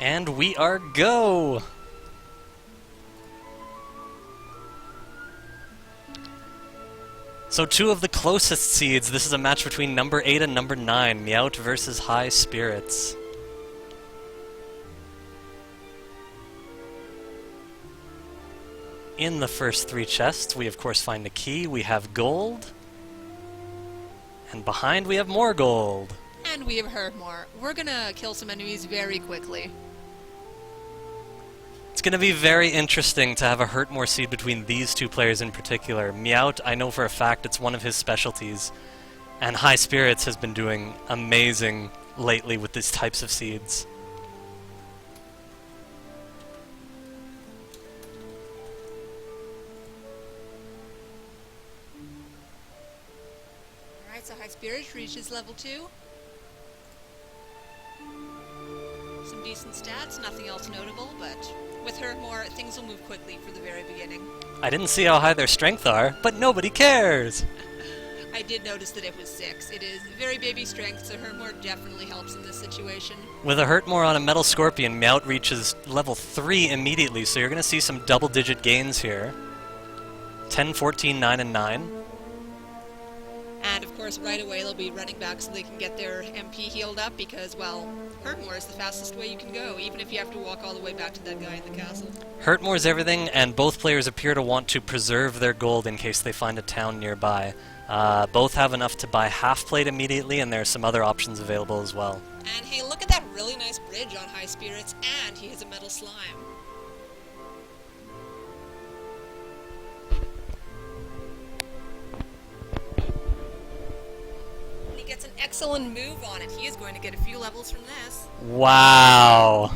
And we are go! So two of the closest seeds. This is a match between number 8 and number 9. Miaut versus High Spirits. In the first 3 chests, we of course find a key. We have gold. And behind we have more gold. And we have heard more. We're gonna kill some enemies very quickly. It's going to be very interesting to have a hurt more seed between these two players in particular. Miaut, I know for a fact it's one of his specialties, and High Spirits has been doing amazing lately with these types of seeds. Alright, so High Spirit reaches level 2. Some decent stats, nothing else notable, but with her more, things will move quickly for the very beginning. I didn't see how high their strength are, but nobody cares! I did notice that it was 6. It is very baby strength, so her more definitely helps in this situation. With a hurt more on a Metal Scorpion, Miaut reaches level 3 immediately, so you're going to see some double-digit gains here. 10, 14, 9, and 9. And of course, right away they'll be running back so they can get their MP healed up because, well, Hurtmore is the fastest way you can go, even if you have to walk all the way back to that guy in the castle. Hurtmore's everything, and both players appear to want to preserve their gold in case they find a town nearby. Both have enough to buy half plate immediately, and there are some other options available as well. And hey, look at that really nice bridge on High Spirits, and he has a metal slime. Gets an excellent move on it. He is going to get a few levels from this. Wow.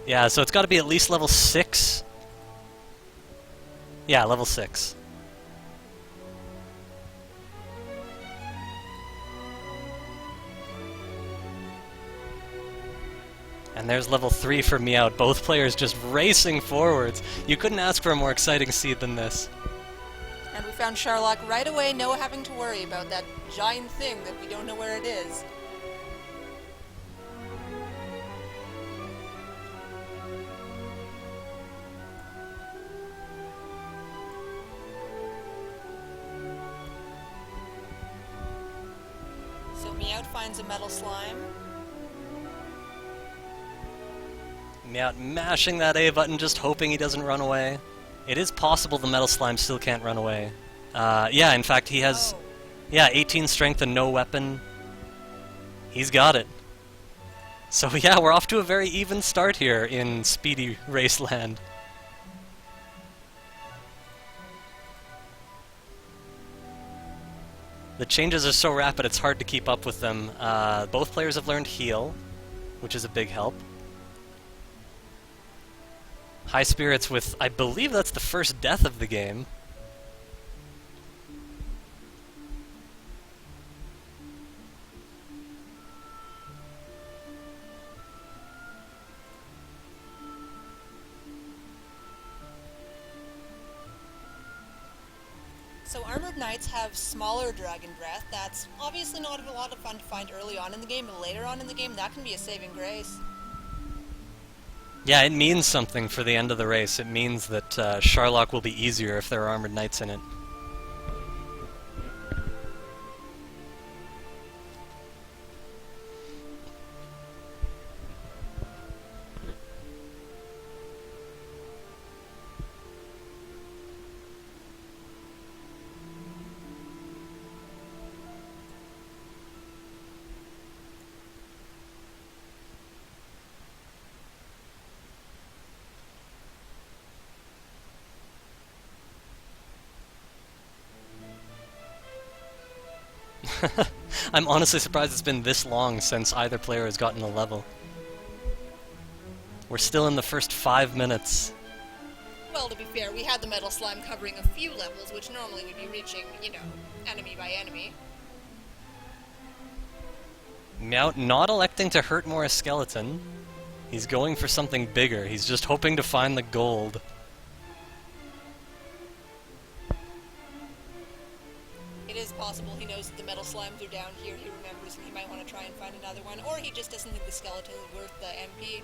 Yeah, so it's got to be at least level 6. Yeah, level 6. And there's level 3 for Miaut. Both players just racing forwards. You couldn't ask for a more exciting seed than this. And we found Sherlock right away, no having to worry about that giant thing that we don't know where it is. So Miaut finds a metal slime. Miaut mashing that A button, just hoping he doesn't run away. It is possible the metal slime still can't run away. Yeah, in fact, he has... Oh. Yeah, 18 strength and no weapon. He's got it. So yeah, we're off to a very even start here in Speedy Raceland. The changes are so rapid it's hard to keep up with them. Both players have learned heal, which is a big help. High Spirits with, I believe that's the first death of the game. So Armored Knights have smaller Dragon Breath. That's obviously not a lot of fun to find early on in the game, but later on in the game that can be a saving grace. Yeah, it means something for the end of the race. It means that Sherlock will be easier if there are Armored Knights in it. I'm honestly surprised it's been this long since either player has gotten a level. We're still in the first 5 minutes. Well, to be fair, we had the Metal Slime covering a few levels, which normally would be reaching, you know, enemy by enemy. Miaut not electing to hurt more a skeleton. He's going for something bigger. He's just hoping to find the gold. It is possible he knows that the metal slimes are down here, he remembers, and he might want to try and find another one, or he just doesn't think the skeleton is worth the MP.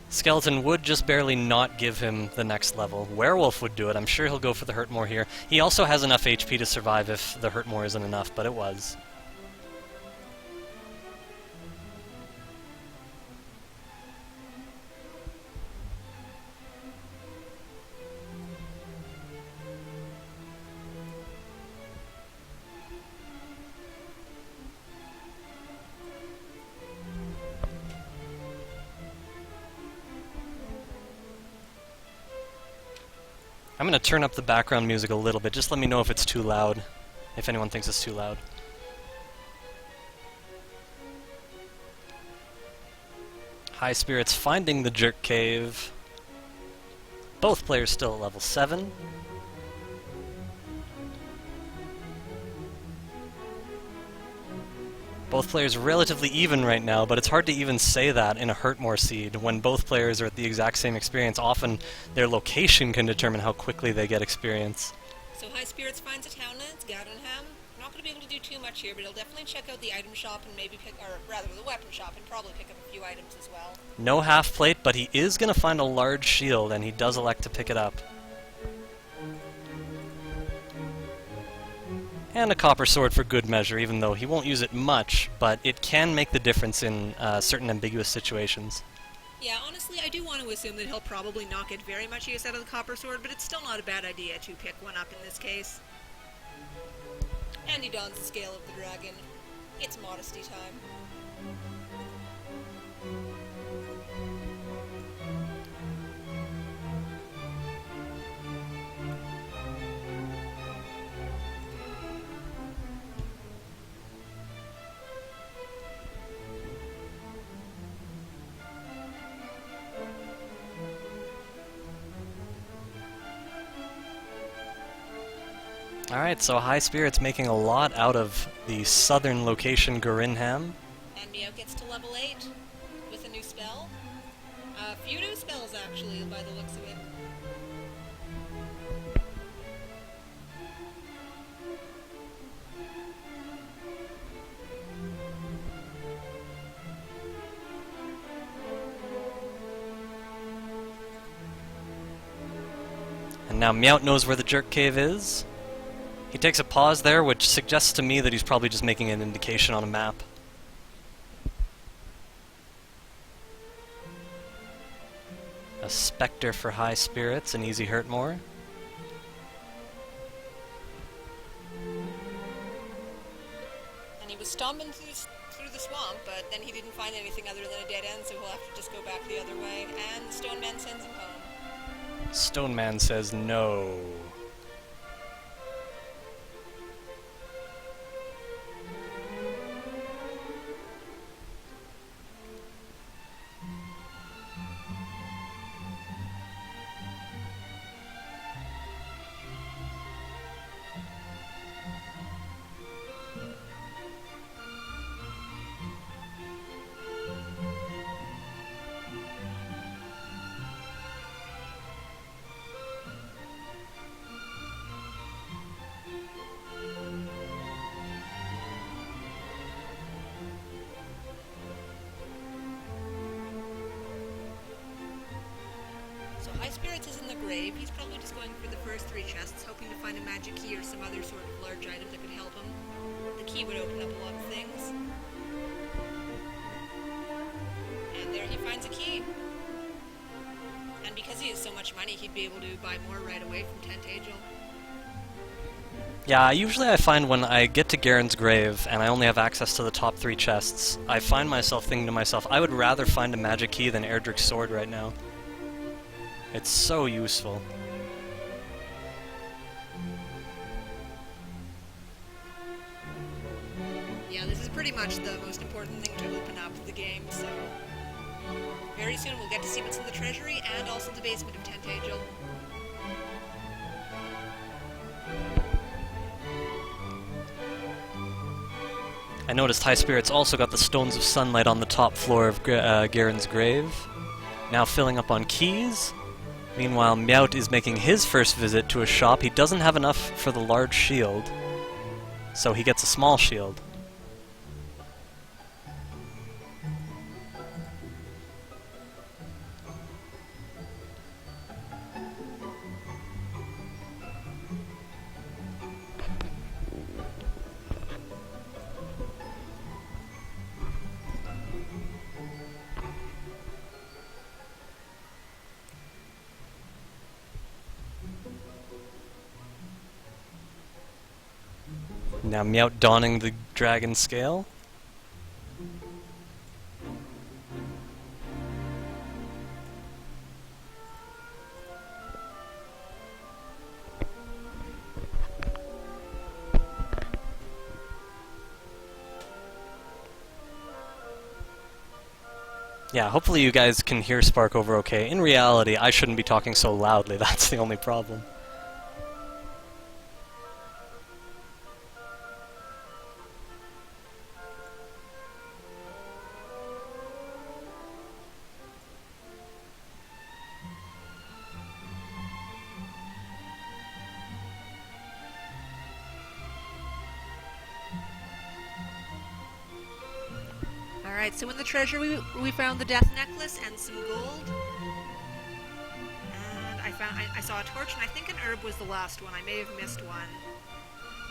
Skeleton would just barely not give him the next level. Werewolf would do it. I'm sure he'll go for the Hurt More here. He also has enough HP to survive if the Hurt More isn't enough, but it was. I'm going to turn up the background music a little bit. Just let me know if it's too loud, if anyone thinks it's too loud. High Spirits finding the Jerk Cave. Both players still at level 7. Both players relatively even right now, but it's hard to even say that in a Hurt More seed. When both players are at the exact same experience, often their location can determine how quickly they get experience. So High Spirits finds a town, it's Gardenham. Not going to be able to do too much here, but he'll definitely check out the item shop and maybe pick, or rather the weapon shop, and probably pick up a few items as well. No half plate, but he is going to find a large shield, and he does elect to pick it up. And a copper sword for good measure, even though he won't use it much, but it can make the difference in certain ambiguous situations. Yeah, honestly, I do want to assume that he'll probably not get very much use out of the copper sword, but it's still not a bad idea to pick one up in this case. And he dons the scale of the dragon. It's modesty time. Alright, so High Spirits making a lot out of the southern location, Garinham. And Miaut gets to level 8 with a new spell. A few new spells, actually, by the looks of it. And now Miaut knows where the Jerk Cave is. He takes a pause there, which suggests to me that he's probably just making an indication on a map. A Spectre for High Spirits, an easy Hurt More. And he was stomping through the swamp, but then he didn't find anything other than a dead end, so he'll have to just go back the other way, and the Stone Man sends him home. Stone Man says no. High Spirits is in the grave. He's probably just going for the first 3 chests, hoping to find a magic key or some other sort of large item that could help him. The key would open up a lot of things. And there he finds a key. And because he has so much money, he'd be able to buy more right away from Tentagel. Yeah, usually I find when I get to Garen's grave and I only have access to the top 3 chests, I find myself thinking to myself, I would rather find a magic key than Erdrick's sword right now. It's so useful. Yeah, this is pretty much the most important thing to open up the game, so... Very soon we'll get to see what's in the treasury and also the basement of Tentagel. I noticed High Spirits also got the Stones of Sunlight on the top floor of Garen's grave. Now filling up on keys. Meanwhile, Miaut is making his first visit to a shop. He doesn't have enough for the large shield. so he gets a small shield. Now Miaut donning the dragon scale. Yeah, hopefully you guys can hear Sparkover okay. In reality, I shouldn't be talking so loudly, that's the only problem. Alright, so in the treasure we found the death necklace and some gold. And I saw a torch, and I think an herb was the last one. I may have missed one.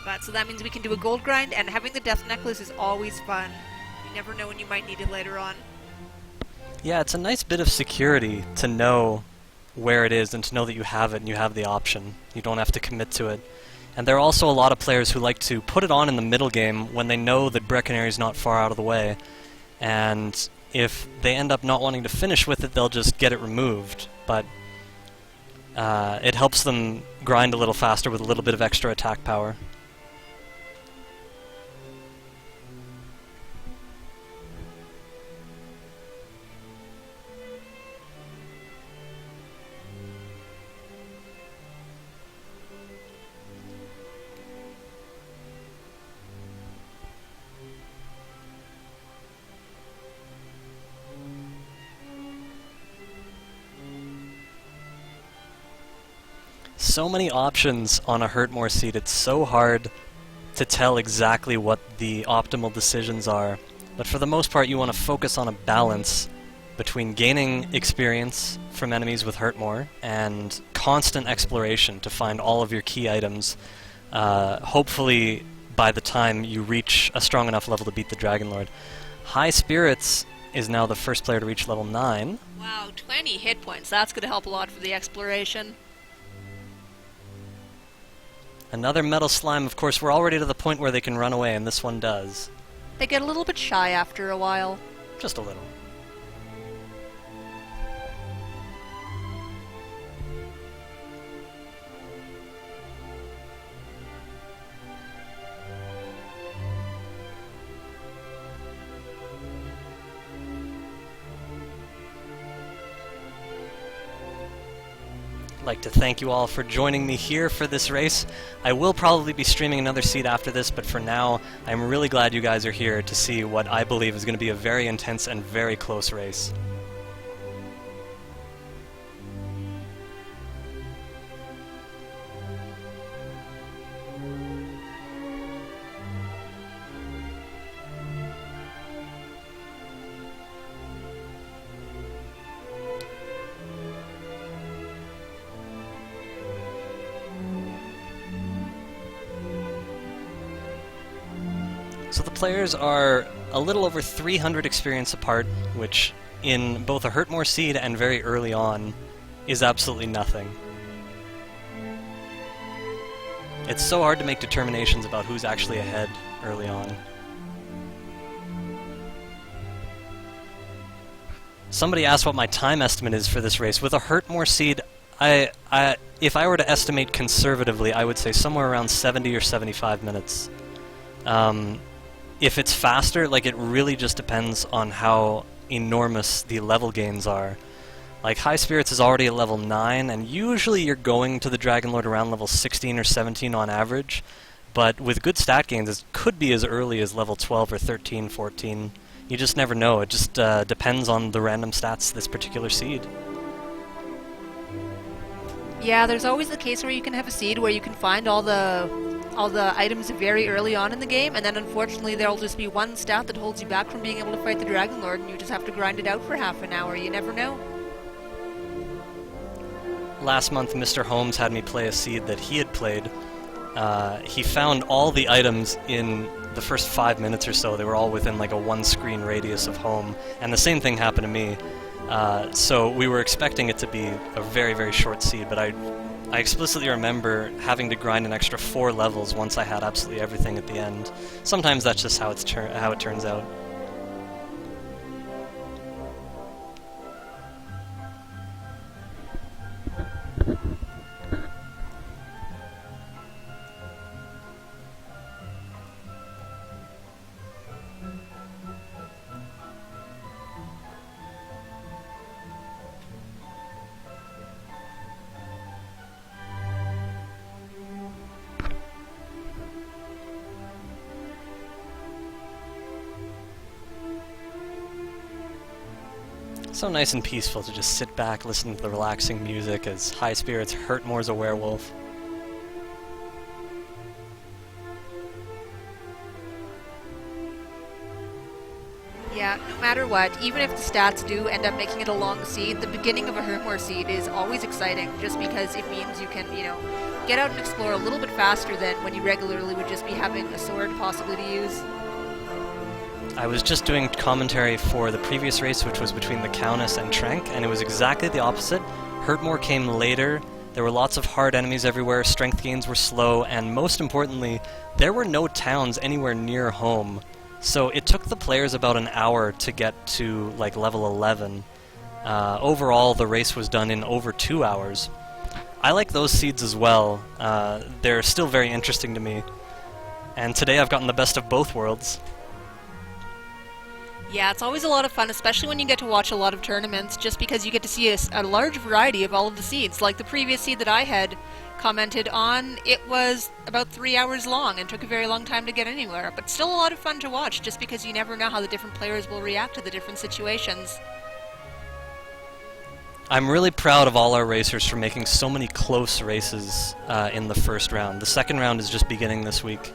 But so that means we can do a gold grind, and having the death necklace is always fun. You never know when you might need it later on. Yeah, it's a nice bit of security to know where it is and to know that you have it and you have the option. You don't have to commit to it. And there are also a lot of players who like to put it on in the middle game when they know that Brecconary is not far out of the way. And if they end up not wanting to finish with it, they'll just get it removed. But it helps them grind a little faster with a little bit of extra attack power. So many options on a Hurt More seed, it's so hard to tell exactly what the optimal decisions are. But for the most part, you want to focus on a balance between gaining experience from enemies with Hurt More and constant exploration to find all of your key items. Hopefully, by the time you reach a strong enough level to beat the Dragon Lord. High Spirits is now the first player to reach level 9. Wow, 20 hit points. That's going to help a lot for the exploration. Another Metal Slime, of course, we're already to the point where they can run away, and this one does. They get a little bit shy after a while. Just a little. I'd like to thank you all for joining me here for this race. I will probably be streaming another seed after this, but for now, I'm really glad you guys are here to see what I believe is going to be a very intense and very close race. So the players are a little over 300 experience apart, which in both a Hurt More seed and very early on is absolutely nothing. It's so hard to make determinations about who's actually ahead early on. Somebody asked what my time estimate is for this race. With a Hurt More seed, if I were to estimate conservatively, I would say somewhere around 70 or 75 minutes. If it's faster, like, it really just depends on how enormous the level gains are. Like, High Spirits is already at level 9, and usually you're going to the Dragon Lord around level 16 or 17 on average, but with good stat gains, it could be as early as level 12 or 13, 14. You just never know. It just depends on the random stats this particular seed. Yeah, there's always the case where you can have a seed where you can find all the all the items very early on in the game, and then unfortunately there'll just be one stat that holds you back from being able to fight the Dragon Lord, and you just have to grind it out for half an hour. You never know. Last month, Mr. Holmes had me play a seed that he had played. He found all the items in the first 5 minutes or so. They were all within like a one-screen radius of home, and the same thing happened to me. So we were expecting it to be a very, very short seed, but I explicitly remember having to grind an extra 4 levels once I had absolutely everything at the end. Sometimes that's just how it turns out. So nice and peaceful to just sit back, listen to the relaxing music as High Spirits hurt more as a werewolf. Yeah, no matter what, even if the stats do end up making it a long seed, the beginning of a Hermore seed is always exciting, just because it means you can, get out and explore a little bit faster than when you regularly would just be having a sword possibly to use. I was just doing commentary for the previous race, which was between the Countess and Trank, and it was exactly the opposite. Hurtmore came later, there were lots of hard enemies everywhere, strength gains were slow, and most importantly, there were no towns anywhere near home. So it took the players about an hour to get to, like, level 11. Overall, the race was done in over 2 hours. I like those seeds as well. They're still very interesting to me. And today I've gotten the best of both worlds. Yeah, it's always a lot of fun, especially when you get to watch a lot of tournaments, just because you get to see a large variety of all of the seeds. Like the previous seed that I had commented on, it was about 3 hours long and took a very long time to get anywhere, but still a lot of fun to watch, just because you never know how the different players will react to the different situations. I'm really proud of all our racers for making so many close races in the first round. The second round is just beginning this week.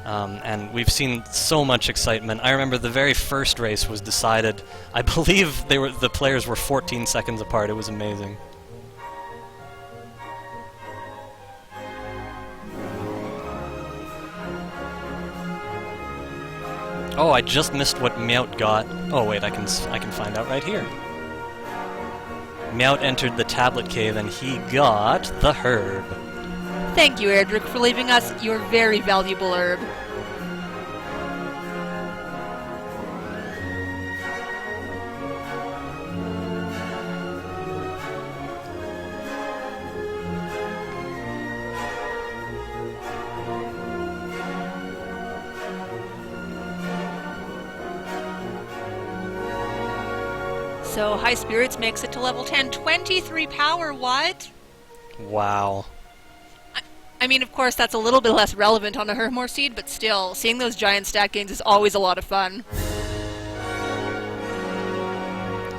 And we've seen so much excitement. I remember the very first race was decided, I believe the players were 14 seconds apart. It was amazing. Oh, I just missed what Miaut got. Oh wait, I can find out right here. Miaut entered the tablet cave and he got the herb. Thank you, Erdrick, for leaving us your very valuable herb. So High Spirits makes it to level 10. 23 power, what? Wow. I mean, of course, that's a little bit less relevant on a Hermore seed, but still, seeing those giant stat gains is always a lot of fun.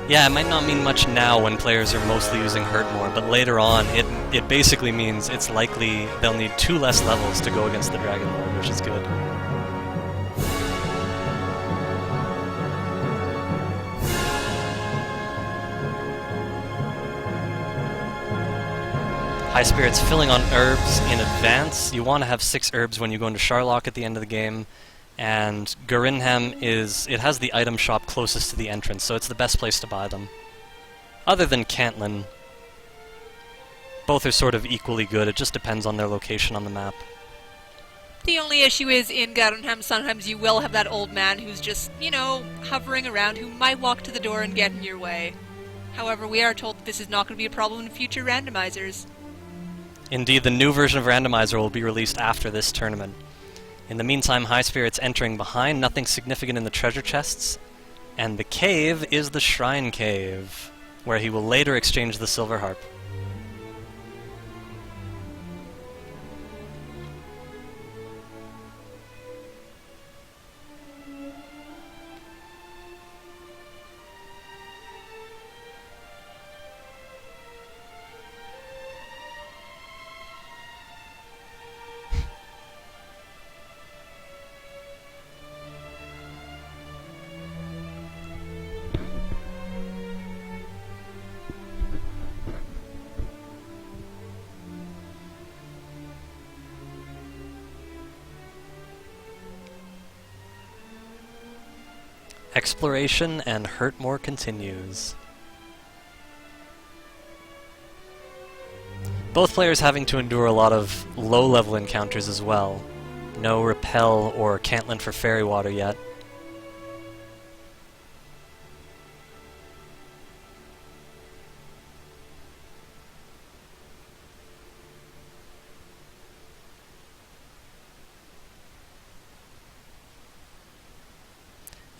Yeah, it might not mean much now when players are mostly using Hurtmore, but later on, it basically means it's likely they'll need 2 less levels to go against the Dragon Lord, which is good. High Spirits filling on herbs in advance. You want to have 6 herbs when you go into Sharlock at the end of the game, and Garinham it has the item shop closest to the entrance, so it's the best place to buy them. Other than Cantlin, both are sort of equally good, it just depends on their location on the map. The only issue is, in Garinham, sometimes you will have that old man who's just, hovering around, who might walk to the door and get in your way. However, we are told that this is not going to be a problem in future randomizers. Indeed, the new version of Randomizer will be released after this tournament. In the meantime, High Spirits entering behind, nothing significant in the treasure chests, and the cave is the Shrine Cave, where he will later exchange the Silver Harp. Exploration and Hurtmore continues. Both players having to endure a lot of low-level encounters as well. No Repel or Cantland for Fairy Water yet.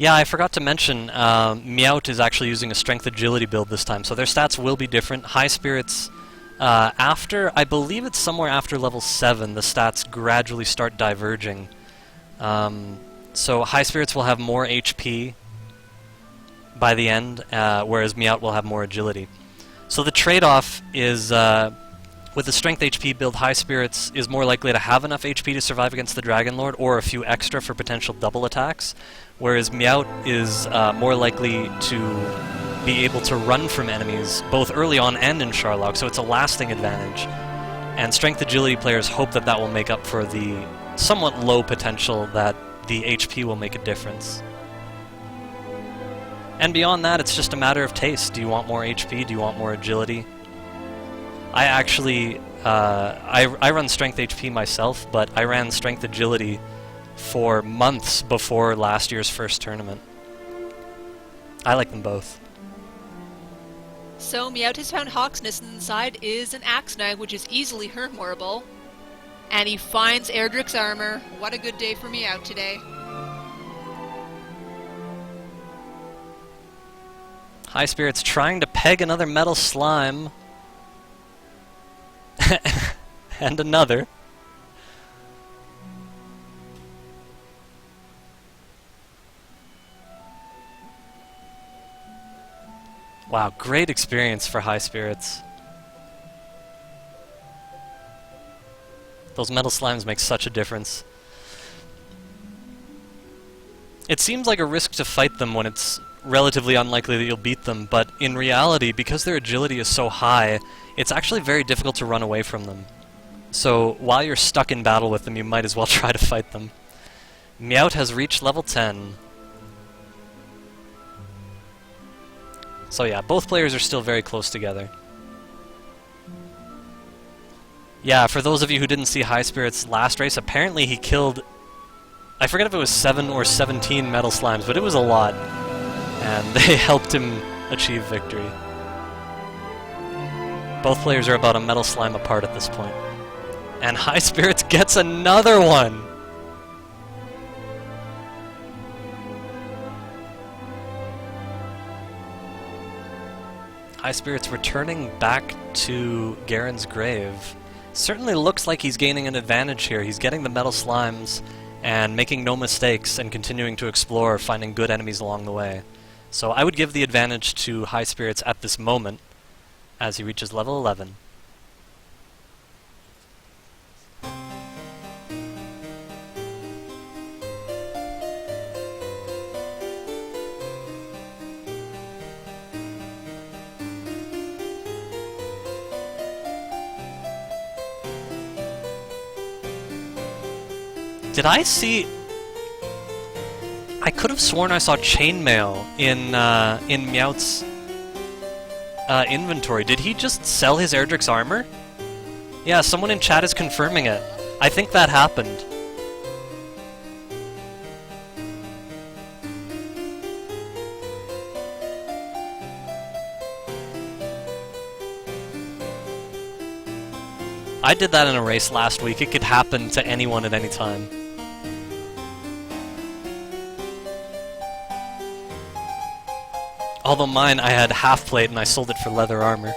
Yeah, I forgot to mention, Miaut is actually using a Strength Agility build this time, so their stats will be different. High Spirits, I believe it's somewhere after level 7, the stats gradually start diverging. So High Spirits will have more HP by the end, whereas Miaut will have more Agility. So the trade-off is, with the Strength HP build, High Spirits is more likely to have enough HP to survive against the Dragon Lord, or a few extra for potential double attacks, whereas Miaut is more likely to be able to run from enemies, both early on and in Charlock, so it's a lasting advantage. And Strength Agility players hope that that will make up for the somewhat low potential that the HP will make a difference. And beyond that, it's just a matter of taste. Do you want more HP? Do you want more Agility? I actually, I run Strength HP myself, but I ran Strength Agility for months before last year's first tournament. I like them both. So Miaut has found Hawksness, and inside is an Axe Knight, which is easily Hurtmoreable. And he finds Erdrick's armor. What a good day for Miaut today. High Spirits trying to peg another Metal Slime. And another. Wow, great experience for High Spirits. Those Metal Slimes make such a difference. It seems like a risk to fight them when it's relatively unlikely that you'll beat them, but in reality, because their agility is so high, it's actually very difficult to run away from them. So while you're stuck in battle with them, you might as well try to fight them. Miaut has reached level 10. So yeah, both players are still very close together. Yeah, for those of you who didn't see High Spirit's last race, apparently he killed, I forget if it was 7 or 17 Metal Slimes, but it was a lot. And they helped him achieve victory. Both players are about a Metal Slime apart at this point. And High Spirits gets another one! High Spirits returning back to Garen's grave. Certainly looks like he's gaining an advantage here. He's getting the Metal Slimes and making no mistakes and continuing to explore, finding good enemies along the way. So I would give the advantage to High Spirits at this moment as he reaches level 11. Did I see... I could have sworn I saw chainmail in Miaut's inventory. Did he just sell his Erdrick's armor? Yeah, someone in chat is confirming it. I think that happened. I did that in a race last week. It could happen to anyone at any time. Although mine, I had half plate and I sold it for leather armor.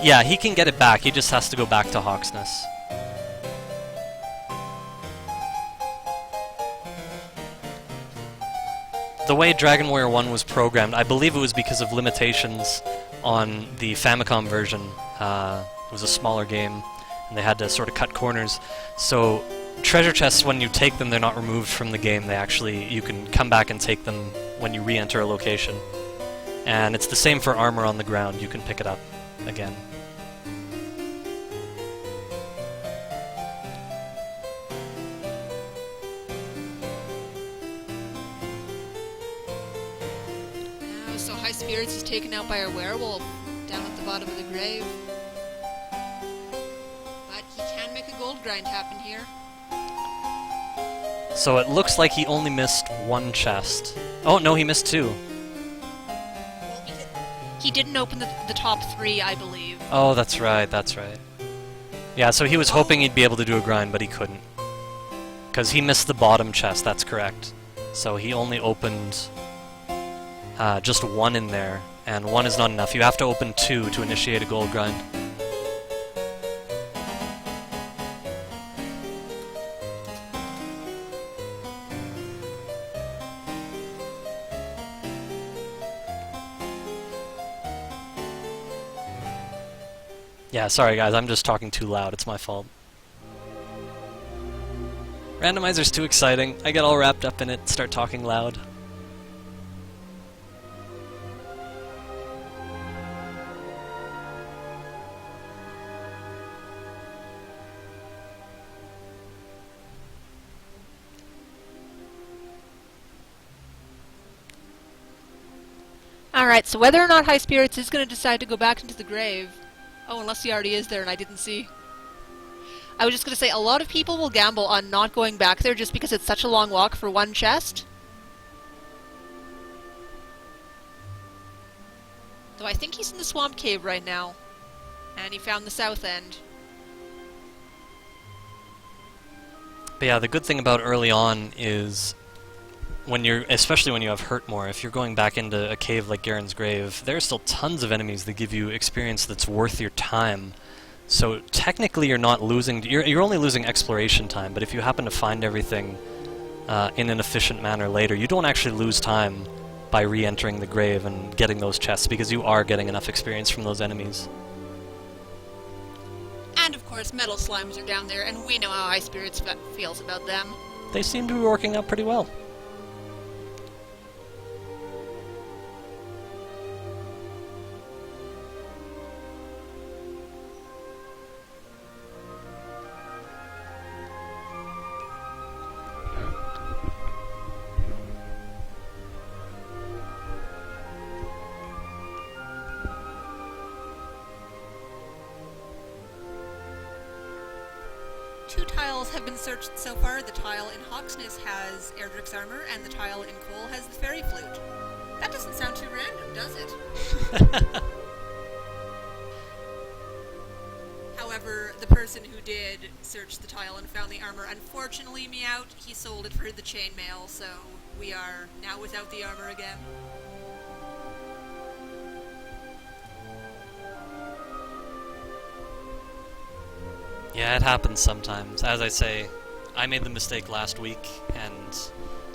Yeah, he can get it back. He just has to go back to Hawksness. The way Dragon Warrior 1 was programmed, I believe it was because of limitations on the Famicom version. It was a smaller game, and they had to sort of cut corners. So treasure chests, when you take them, they're not removed from the game. They actually, you can come back and take them when you re-enter a location. And it's the same for armor on the ground. You can pick it up again. So High Spirits is taken out by a werewolf down at the bottom of the grave. But he can make a gold grind happen here. So it looks like he only missed one chest. Oh, no, he missed two. Well, he didn't open the top three, I believe. Oh, that's right, that's right. Yeah, so he was hoping he'd be able to do a grind, but he couldn't. Because he missed the bottom chest, that's correct. So he only opened just one in there, and one is not enough. You have to open two to initiate a gold grind. Yeah, sorry guys, I'm just talking too loud, it's my fault. Randomizer's too exciting. I get all wrapped up in it, start talking loud. Alright, so whether or not High Spirits is going to decide to go back into the grave... Oh, unless he already is there and I didn't see. I was just going to say, a lot of people will gamble on not going back there just because it's such a long walk for one chest. Though I think he's in the swamp cave right now. And he found the south end. But yeah, the good thing about early on is when you're, especially when you have hurt more, if you're going back into a cave like Garen's Grave, there are still tons of enemies that give you experience that's worth your time. So technically you're not losing, you're only losing exploration time, but if you happen to find everything in an efficient manner later, you don't actually lose time by re-entering the grave and getting those chests, because you are getting enough experience from those enemies. And of course, metal slimes are down there, and we know how High Spirits feels about them. They seem to be working out pretty well. Two tiles have been searched so far. The tile in Hawksness has Erdrick's armor, and the tile in Cole has the fairy flute. That doesn't sound too random, does it? However, the person who did search the tile and found the armor, unfortunately, Miaut, he sold it for the chainmail, so we are now without the armor again. Yeah, it happens sometimes. As I say, I made the mistake last week, and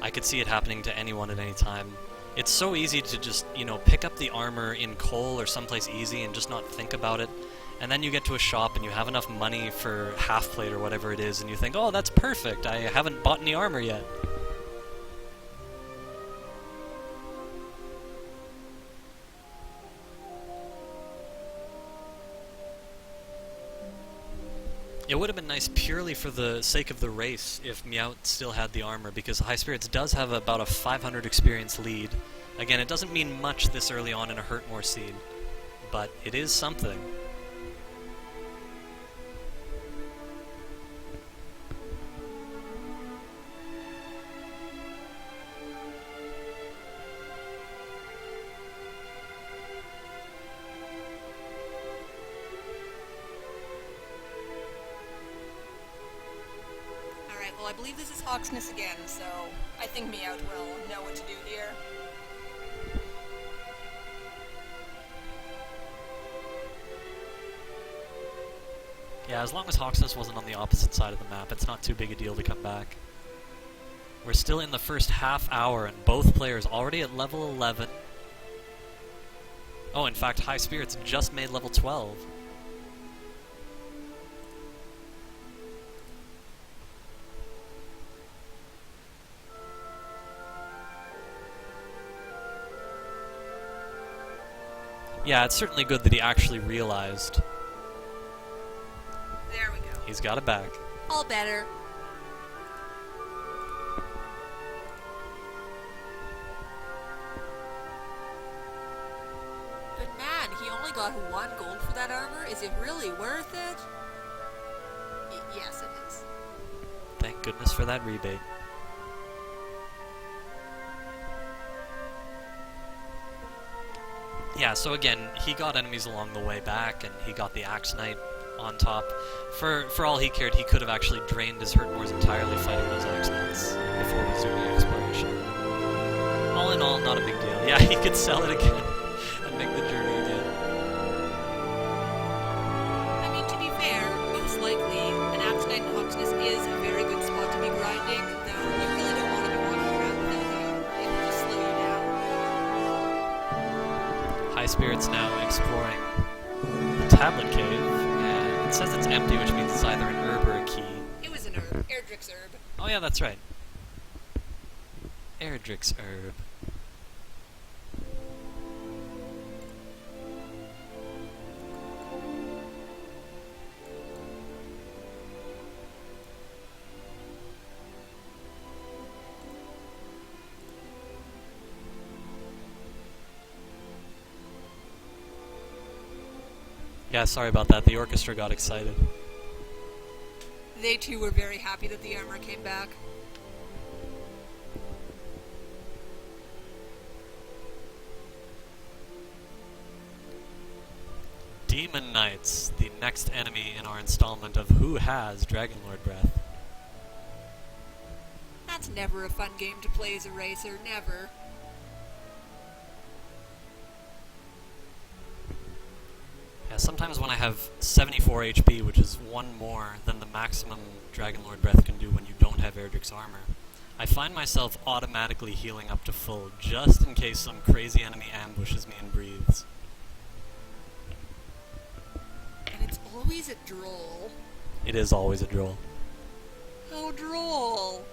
I could see it happening to anyone at any time. It's so easy to just, you know, pick up the armor in Cole or someplace easy and just not think about it. And then you get to a shop and you have enough money for half plate or whatever it is, and you think, oh, that's perfect, I haven't bought any armor yet. It would have been nice purely for the sake of the race if Miaut still had the armor, because High Spirits does have about a 500 experience lead. Again, it doesn't mean much this early on in a Hurtmore seed, but it is something. Well, I believe this is Hawksness again, so I think Miaut will know what to do here. Yeah, as long as Hawksness wasn't on the opposite side of the map, it's not too big a deal to come back. We're still in the first half hour, and both players already at level 11. Oh, in fact, High Spirits just made level 12. Yeah, it's certainly good that he actually realized. There we go. He's got it back. All better. he only got 1 gold for that armor, is it really worth it? Yes, it is. Thank goodness for that rebate. Yeah, so again, he got enemies along the way back, and he got the Axe Knight on top. For all he cared, he could have actually drained his hurt mores entirely fighting those Axe Knights before resuming exploration. All in all, not a big deal. Yeah, he could sell it again and make the journey again. I mean, to be fair, most likely, an Axe Knight in Hogsness is a very good spot to be grinding, though you really don't want to be walking around without the armor. It will just slow you down. High Spirits now exploring the Tablet Cave, and it says it's empty, which means it's either an herb or a key. It was an herb. Erdrick's herb. Oh yeah, that's right. Erdrick's herb. Yeah, sorry about that. The orchestra got excited. They too were very happy that the armor came back. Demon Knights, the next enemy in our installment of Who Has Dragonlord Breath. That's never a fun game to play as a racer, never. Yeah, sometimes when I have 74 HP, which is 1 more than the maximum Dragonlord Breath can do when you don't have Erdrick's armor, I find myself automatically healing up to full, just in case some crazy enemy ambushes me and breathes. And it's always a droll. It is always a droll. Oh, droll.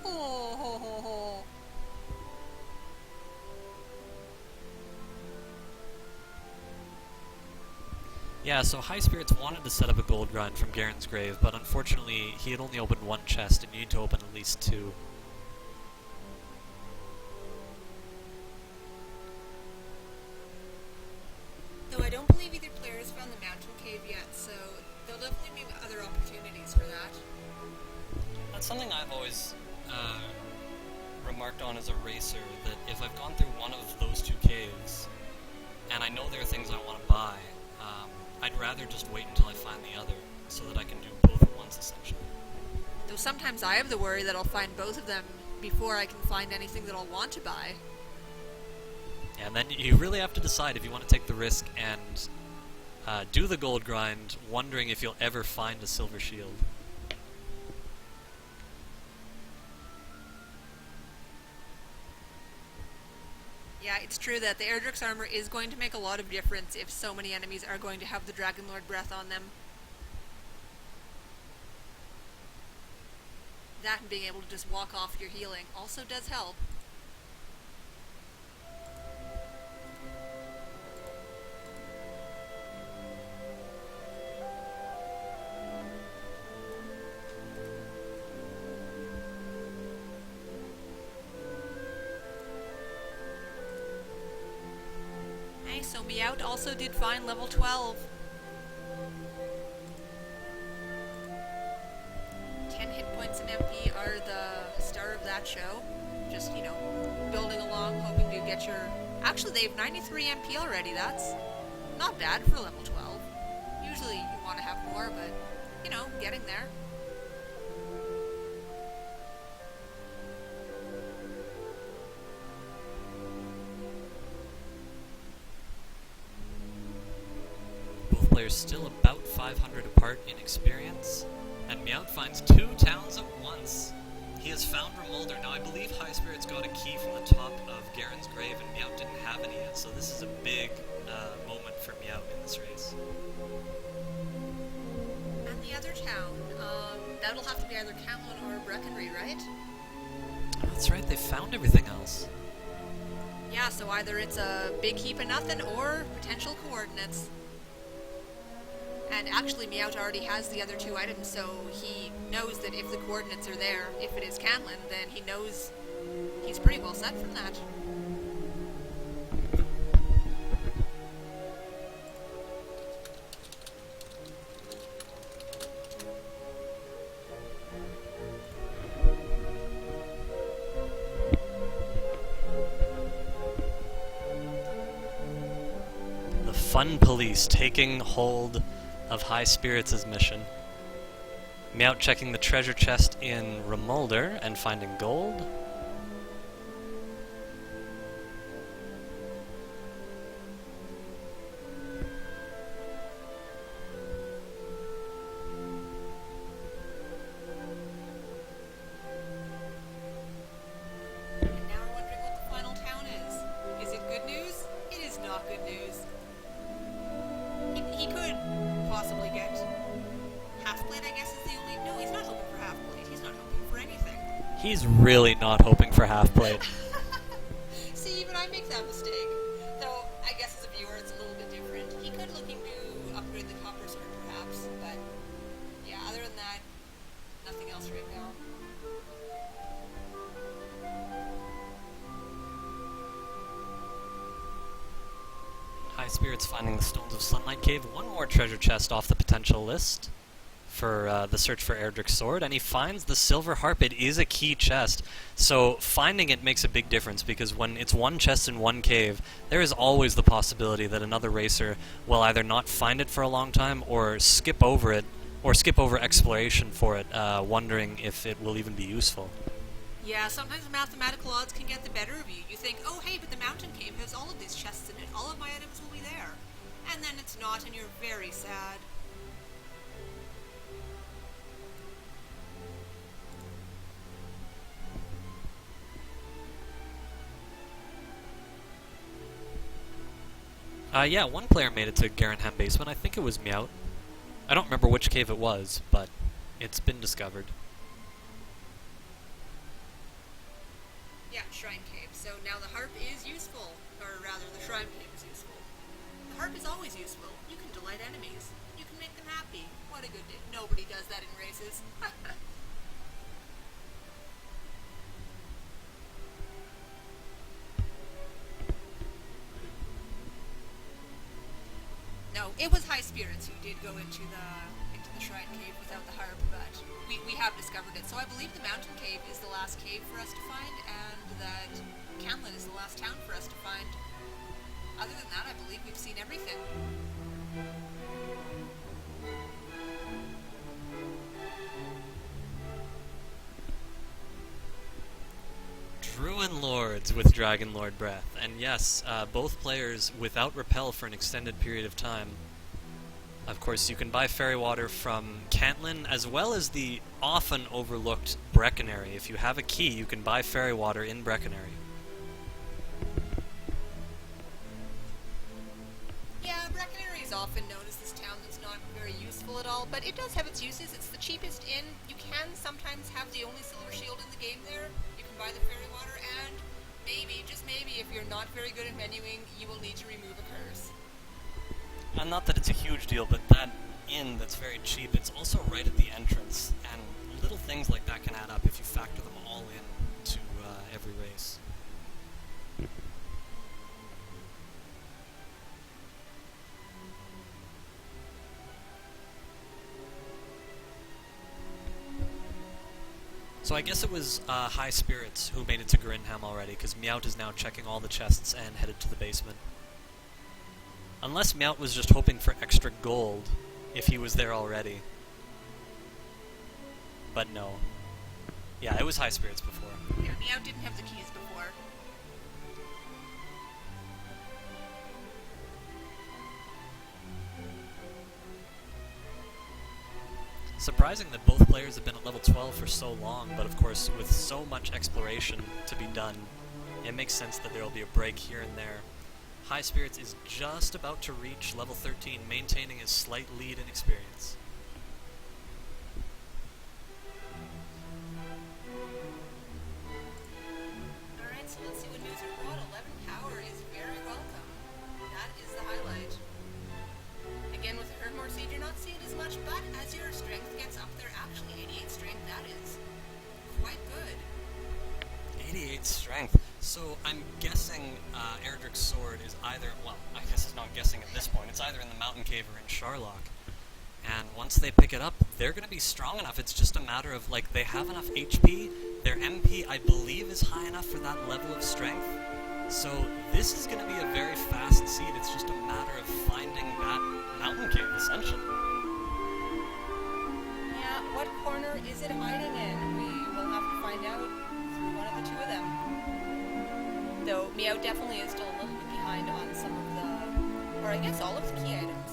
Oh, ho, ho, ho. Yeah, so High Spirits wanted to set up a gold grind from Garen's Grave, but unfortunately he had only opened 1 chest, and you need to open at least 2. Though I don't believe either player has found the mountain cave yet, so there'll definitely be other opportunities for that. That's something I've always remarked on as a racer, that if I've gone through one of those 2 caves, and I know there are things I want to buy, I'd rather just wait until I find the other, so that I can do both at once, essentially. Though sometimes I have the worry that I'll find both of them before I can find anything that I'll want to buy. Yeah, and then you really have to decide if you want to take the risk and do the gold grind, wondering if you'll ever find a silver shield. Yeah, it's true that the Erdrick's armor is going to make a lot of difference if so many enemies are going to have the Dragonlord Breath on them. That and being able to just walk off your healing also does help. So Miaut also did fine level 12. 10 hit points and MP are the star of that show. Just, you know, building along, hoping to get your... Actually, they have 93 MP already. That's not bad for level 12. Usually you want to have more, but, you know, getting there. Players still about 500 apart in experience, and Miaut finds 2 towns at once. He has found Remolder. Now, I believe High Spirits got a key from the top of Garen's Grave, and Miaut didn't have any yet, so this is a big moment for Miaut in this race. And the other town, that'll have to be either Camlin or Breckenry, right? That's right, they found everything else. Yeah, so either it's a big heap of nothing or potential coordinates. And actually, Miaut already has the other 2 items, so he knows that if the coordinates are there, if it is Canlin, then he knows he's pretty well set from that. Fun police taking hold of High Spirits' mission. Miaut checking the treasure chest in Remolder and finding gold. And now we're wondering what the final town is. Is it good news? It is not good news. He could possibly get half-plate, I guess, is the only... No, he's not hoping for half-plate. He's not hoping for anything. He's really not hoping for half-plate. See, even I make that mistake. Though, I guess as a viewer, it's a little bit different. He could looking to upgrade the copper sword, perhaps, but yeah, other than that, nothing else right now. High Spirits finding the Stones of Sunlight Cave. One more treasure chest off the potential list for the search for Erdrick's sword, and he finds the silver harp. It is a key chest, so finding it makes a big difference, because when it's one chest in one cave, there is always the possibility that another racer will either not find it for a long time or skip over it, or skip over exploration for it, wondering if it will even be useful. Yeah, sometimes mathematical odds can get the better of you. You think, oh hey, but the mountain cave has all of these chests in it, all of my items will be there. And then it's not, and you're very sad. Yeah, one player made it to Garenham Basement. I think it was Miaut. I don't remember which cave it was, but it's been discovered. Yeah, Shrine Cave. So now the harp is useful. Or rather, the Shrine Cave is useful. The harp is always useful. You can delight enemies. You can make them happy. What a good day. Nobody does that in races. No, it was High Spirits who did go into the Shrine Cave without the harp, but we have discovered it. So I believe the Mountain Cave is the last cave for us to find, and that Cantlin is the last town for us to find. Other than that, I believe we've seen everything. Druin Lords with Dragon Lord Breath. And yes, both players without repel for an extended period of time. Of course, you can buy fairy water from Cantlin, as well as the often overlooked Brecconary. If you have a key, you can buy fairy water in Brecconary. Yeah, Brecconary is often known as this town that's not very useful at all, but it does have its uses. It's the cheapest inn. You can sometimes have the only silver shield in the game there. You can buy the fairy water, and maybe, just maybe, if you're not very good at menuing, you will need to remove a curse. And not that it's a huge deal, but that inn that's very cheap, it's also right at the entrance, and little things like that can add up if you factor them all in to every race. So I guess it was High Spirits who made it to Garenham already, because Miaut is now checking all the chests and headed to the basement. Unless Miaut was just hoping for extra gold if he was there already. But no. Yeah, it was High Spirits before. Yeah, Miaut didn't have the keys before. Surprising that both players have been at level 12 for so long, but of course, with so much exploration to be done, it makes sense that there will be a break here and there. High Spirits is just about to reach level 13, maintaining his slight lead in experience. Alright, so let's see what news are brought. 11 power is very welcome. That is the highlight. Again, with Herdmore Seed, you're not seeing as much, but as your strength gets up there, actually 88 strength, that is quite good. 88 strength. So I'm guessing Erdrick's sword is either, well, I guess it's not guessing at this point, it's either in the Mountain Cave or in Sharlock. And once they pick it up, they're going to be strong enough. It's just a matter of, like, they have enough HP, their MP, I believe, is high enough for that level of strength. So this is going to be a very fast seed. It's just a matter of finding that mountain cave, essentially. Yeah, what corner is it hiding in? We will have to find out through one of the two of them. Though Miaut definitely is still a little bit behind on some of the, or I guess all of the key items.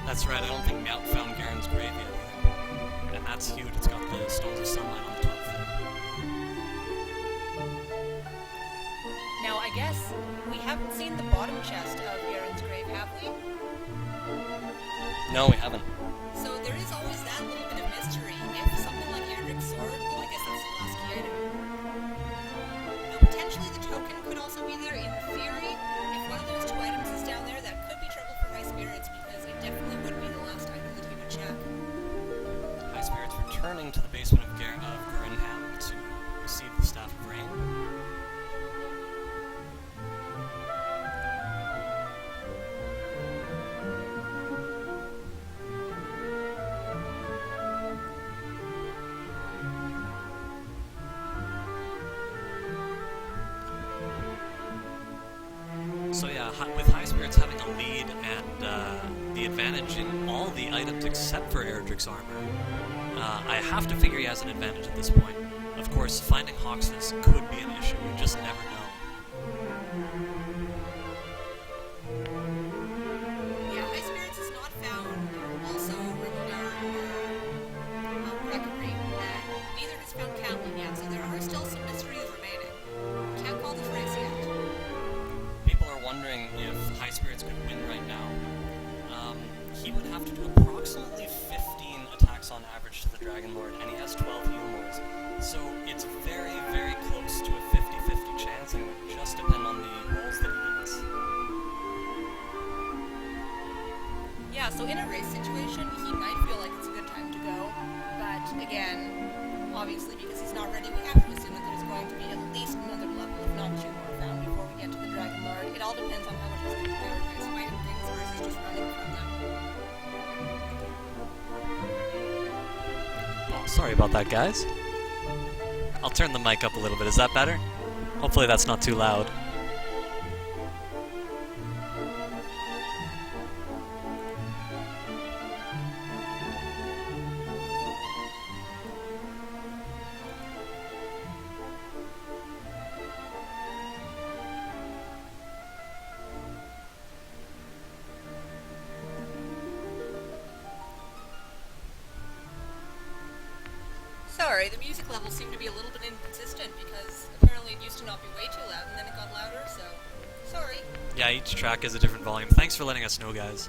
That's right, I don't think Miaut found Garen's grave yet either. And that's huge, it's got the Stones of Sunlight on the top there. Now, I guess we haven't seen the bottom chest of Garen's grave, have we? No, we haven't. So there is always that little bit of mystery. If something like Erdrick's sword, well, I guess that's the last key item. Now, potentially the token could also be there in theory. If one of those two items is down there, that could be trouble for High Spirits, because it definitely would be the last item that he would check. High Spirits returning to the basement of Grinham to receive the Staff of Rain. So yeah, with High Spirits having a lead and the advantage in all the items except for Erdrick's armor, I have to figure he has an advantage at this point. Of course, finding Hawksness could be an issue, you just never know. Yeah, High Spirits has not found also Rigildar or Breckenry, and neither has found Camlin yet, so there are still some mysteries remaining. Can't call this race yet. People are wondering if High Spirits could win right now. He would have to do approximately 15 attacks on average to the Dragon Lord, and he has 12 heal mores. So it's very, very close to a 50-50 chance, and it would just depend on the rolls that he gets. Yeah, so in a race situation, he might feel like it's a good time to go, but again, obviously because he's not ready, we have to assume that there's going to be at least another level, if not two more, found before we get to the Dragon Lord. It all depends on how much he's going to prioritize fighting things versus just running from them. Oh, sorry about that, guys. I'll turn the mic up a little bit. Is that better? Hopefully that's not too loud. Sorry, the music levels seem to be a little bit inconsistent because apparently it used to not be way too loud and then it got louder, so sorry. Yeah, each track is a different volume. Thanks for letting us know, guys.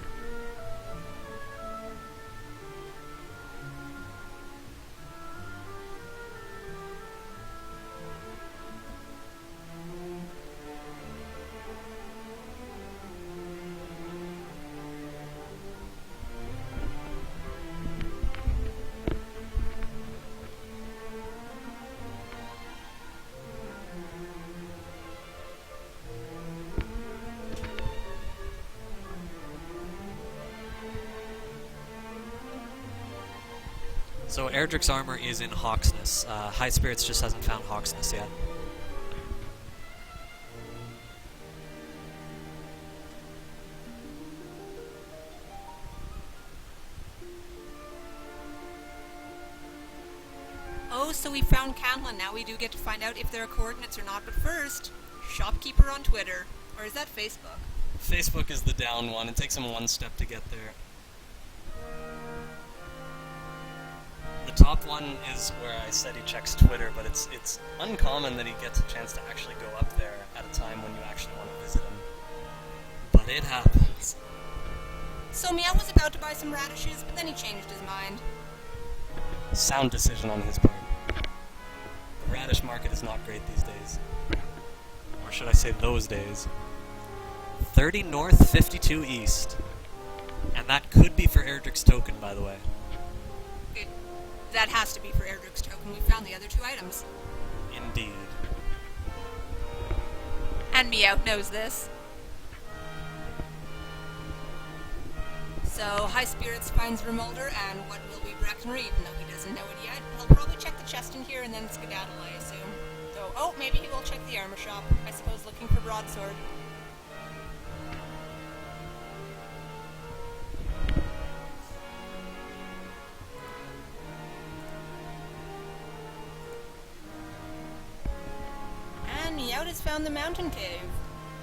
So Erdrick's armor is in Hawksness. High Spirits just hasn't found Hawksness yet. Oh, so we found Canlin. Now we do get to find out if there are coordinates or not, but first, Shopkeeper on Twitter. Or is that Facebook? Facebook is the down one. It takes him one step to get there. The top one is where I said he checks Twitter, but it's uncommon that he gets a chance to actually go up there at a time when you actually want to visit him. But it happens. So Miaut was about to buy some radishes, but then he changed his mind. Sound decision on his part. The radish market is not great these days. Or should I say those days. 30 north, 52 east. And that could be for Erdrick's token, by the way. That has to be for Erdrick's token. We found the other two items. Indeed. And Miaut knows this. So, High Spirits finds Remolder, and what will be Breckenry, even though he doesn't know it yet. He'll probably check the chest in here and then skedaddle, I assume. Though oh, maybe he will check the armor shop. I suppose looking for broadsword. And Miaut has found the mountain cave.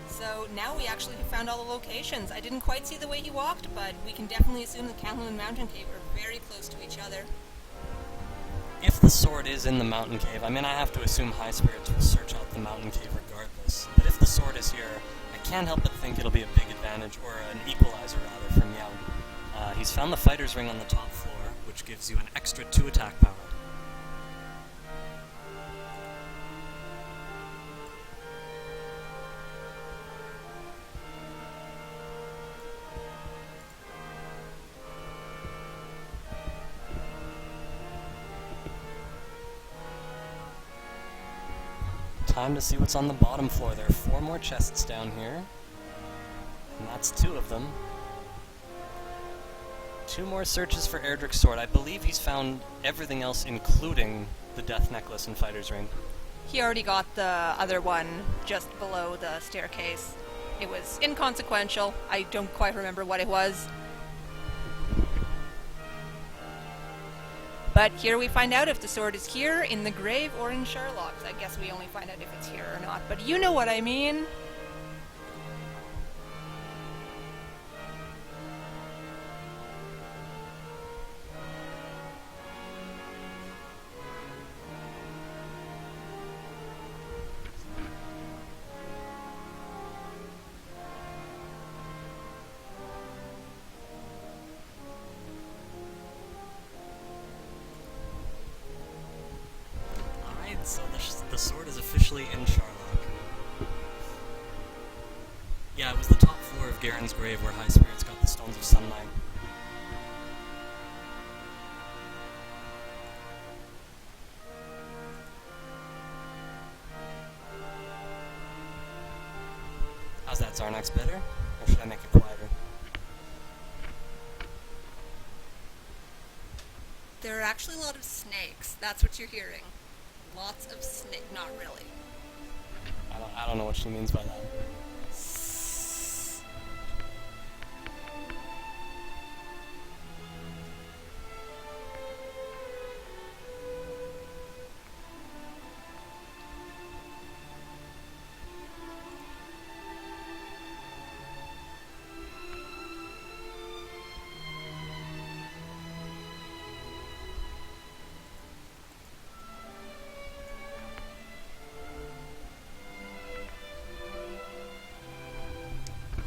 So now we actually have found all the locations. I didn't quite see the way he walked, but we can definitely assume the Calhoun and Mountain Cave are very close to each other. If the sword is in the mountain cave, I mean, I have to assume High Spirits will search out the mountain cave regardless. But if the sword is here, I can't help but think it'll be a big advantage, or an equalizer rather, for Miaut. He's found the fighter's ring on the top floor, which gives you an extra 2 attack power. Time to see what's on the bottom floor. There are 4 more chests down here, and that's 2 of them. 2 more searches for Erdrick's sword. I believe he's found everything else, including the death necklace and fighter's ring. He already got the other one just below the staircase. It was inconsequential. I don't quite remember what it was. But here we find out if the sword is here, in the grave, or in Sherlock's. I guess we only find out if it's here or not, but you know what I mean. So the sword is officially in Sherlock. Yeah, it was the top floor of Garen's grave where High Spirits got the Stones of Sunlight. How's that, Zarnax? Better? Or should I make it quieter? There are actually a lot of snakes. That's what you're hearing. Lots of snake. Not really. I don't know what she means by that.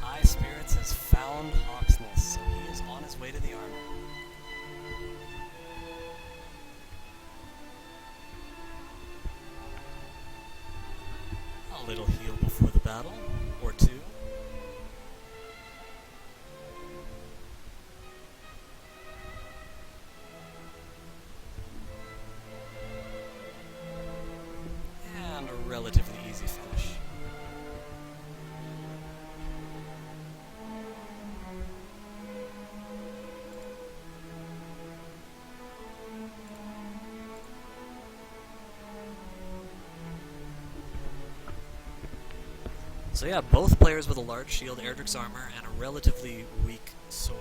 High Spirits has found Hawksness, so he is on his way to the armor. A little heal before the battle, or 2. And a relatively easy finish. So yeah, both players with a large shield, Erdrick's armor, and a relatively weak sword.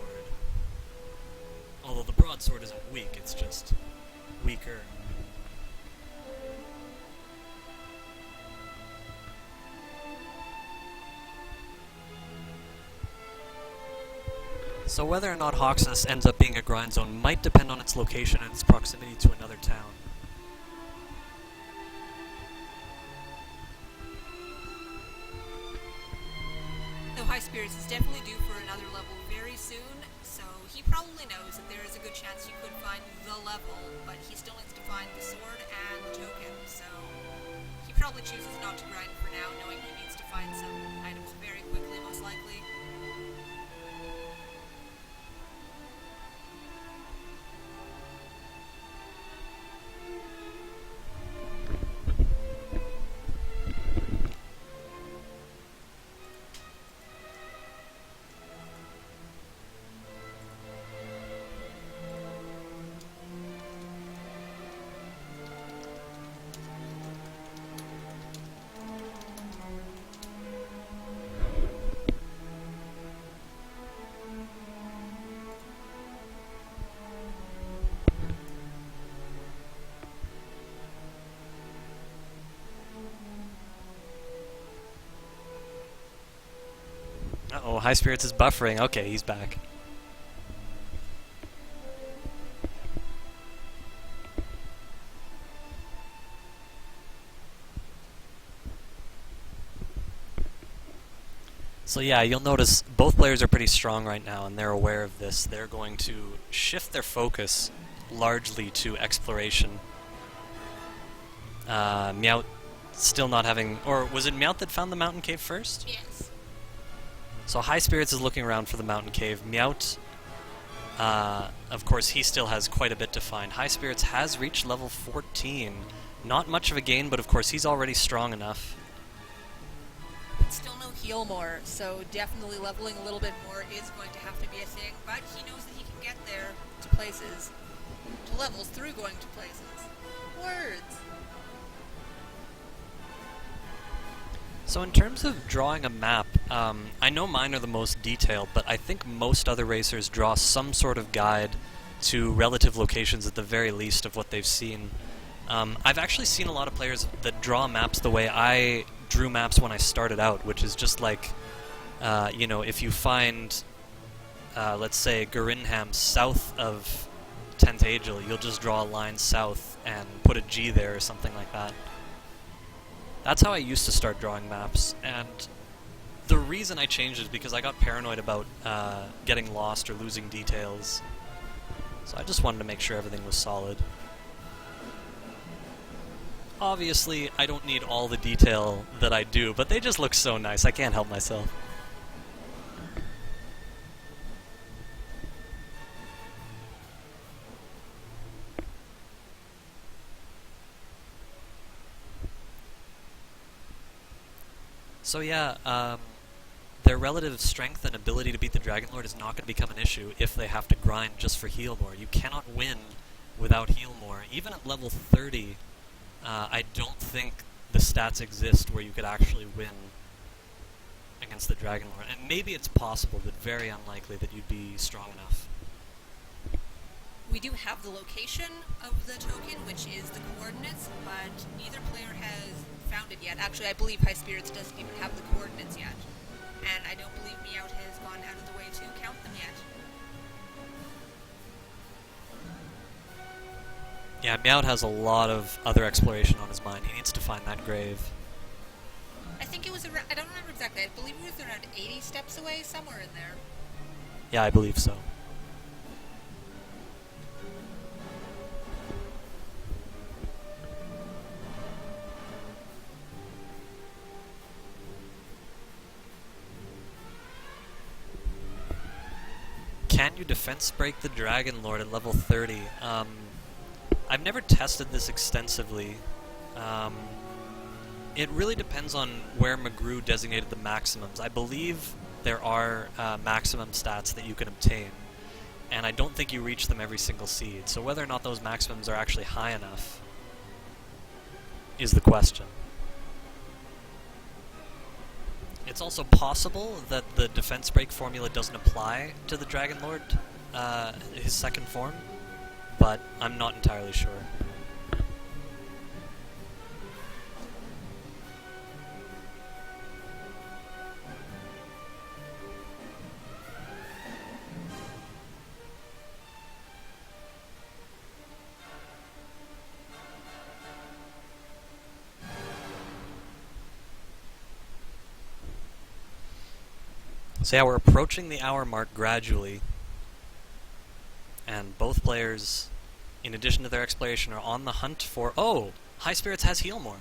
Although the broadsword isn't weak, it's just weaker. So whether or not Hawksness ends up being a grind zone might depend on its location and its proximity to another town. High Spirits is definitely due for another level very soon, so he probably knows that there is a good chance he could find the level, but he still needs to find the sword and the token, so he probably chooses not to grind for now, knowing he needs to find some items very quickly, most likely. no, High Spirits is buffering. Okay, he's back. So yeah, you'll notice both players are pretty strong right now, and they're aware of this. They're going to shift their focus largely to exploration. Miaut still not having... Or was it Miaut that found the mountain cave first? Yes. So High Spirits is looking around for the mountain cave. Miaut, of course, he still has quite a bit to find. High Spirits has reached level 14. Not much of a gain, but of course he's already strong enough. Still no heal more, so definitely leveling a little bit more is going to have to be a thing, but he knows that he can get there to places, to levels through going to places. Words! So in terms of drawing a map, I know mine are the most detailed, but I think most other racers draw some sort of guide to relative locations at the very least of what they've seen. I've actually seen a lot of players that draw maps the way I drew maps when I started out, which is just like, you know, if you find, let's say, Garinham south of Tentagel, you'll just draw a line south and put a G there or something like that. That's how I used to start drawing maps, and the reason I changed is because I got paranoid about getting lost or losing details. So I just wanted to make sure everything was solid. Obviously, I don't need all the detail that I do, but they just look so nice, I can't help myself. So yeah, their relative strength and ability to beat the Dragon Lord is not going to become an issue if they have to grind just for heal more. You cannot win without heal more. Even at level 30, I don't think the stats exist where you could actually win against the Dragon Lord. And maybe it's possible, but very unlikely that you'd be strong enough. We do have the location of the token, which is the coordinates, but neither player has found it yet. Actually, I believe High Spirits doesn't even have the coordinates yet. And I don't believe Miaut has gone out of the way to count them yet. Yeah, Miaut has a lot of other exploration on his mind. He needs to find that grave. I think it was around, I don't remember exactly, I believe it was around 80 steps away, somewhere in there. Yeah, I believe so. Can you defense break the Dragon Lord at level 30? I've never tested this extensively. It really depends on where McGrew designated the maximums. I believe there are maximum stats that you can obtain, and I don't think you reach them every single seed. So whether or not those maximums are actually high enough is the question. It's also possible that the defense break formula doesn't apply to the Dragon Lord, his second form, but I'm not entirely sure. So yeah, we're approaching the hour mark gradually, and both players, in addition to their exploration, are on the hunt for... Oh! High Spirits has heal more.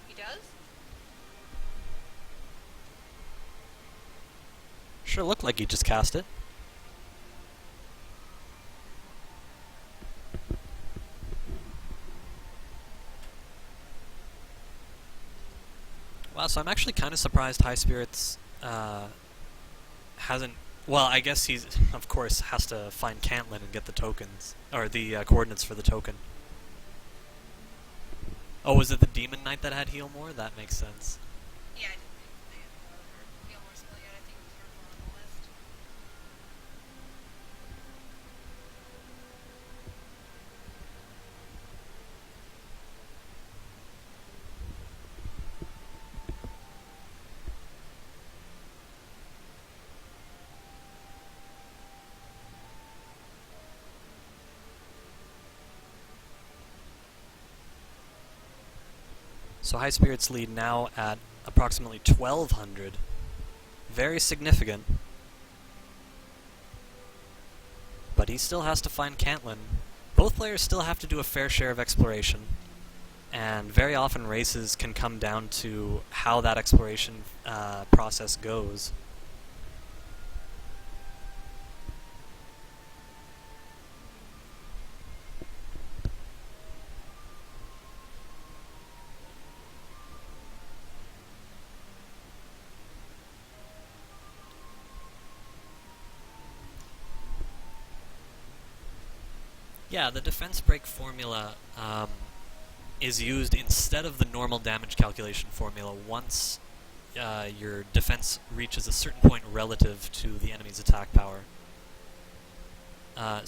He does? Sure looked like he just cast it. Wow, so I'm actually kind of surprised High Spirits hasn't... Well, I guess he's, of course, has to find Cantlin and get the tokens, or the coordinates for the token. Oh, was it the Demon Knight that had heal more? That makes sense. Yeah, I didn't think they had heal more skill yet. I think it was third one on the list. So High Spirits lead now at approximately 1,200. Very significant. But he still has to find Cantlin. Both players still have to do a fair share of exploration. And very often races can come down to how that exploration process goes. Yeah, the defense break formula is used instead of the normal damage calculation formula once your defense reaches a certain point relative to the enemy's attack power. And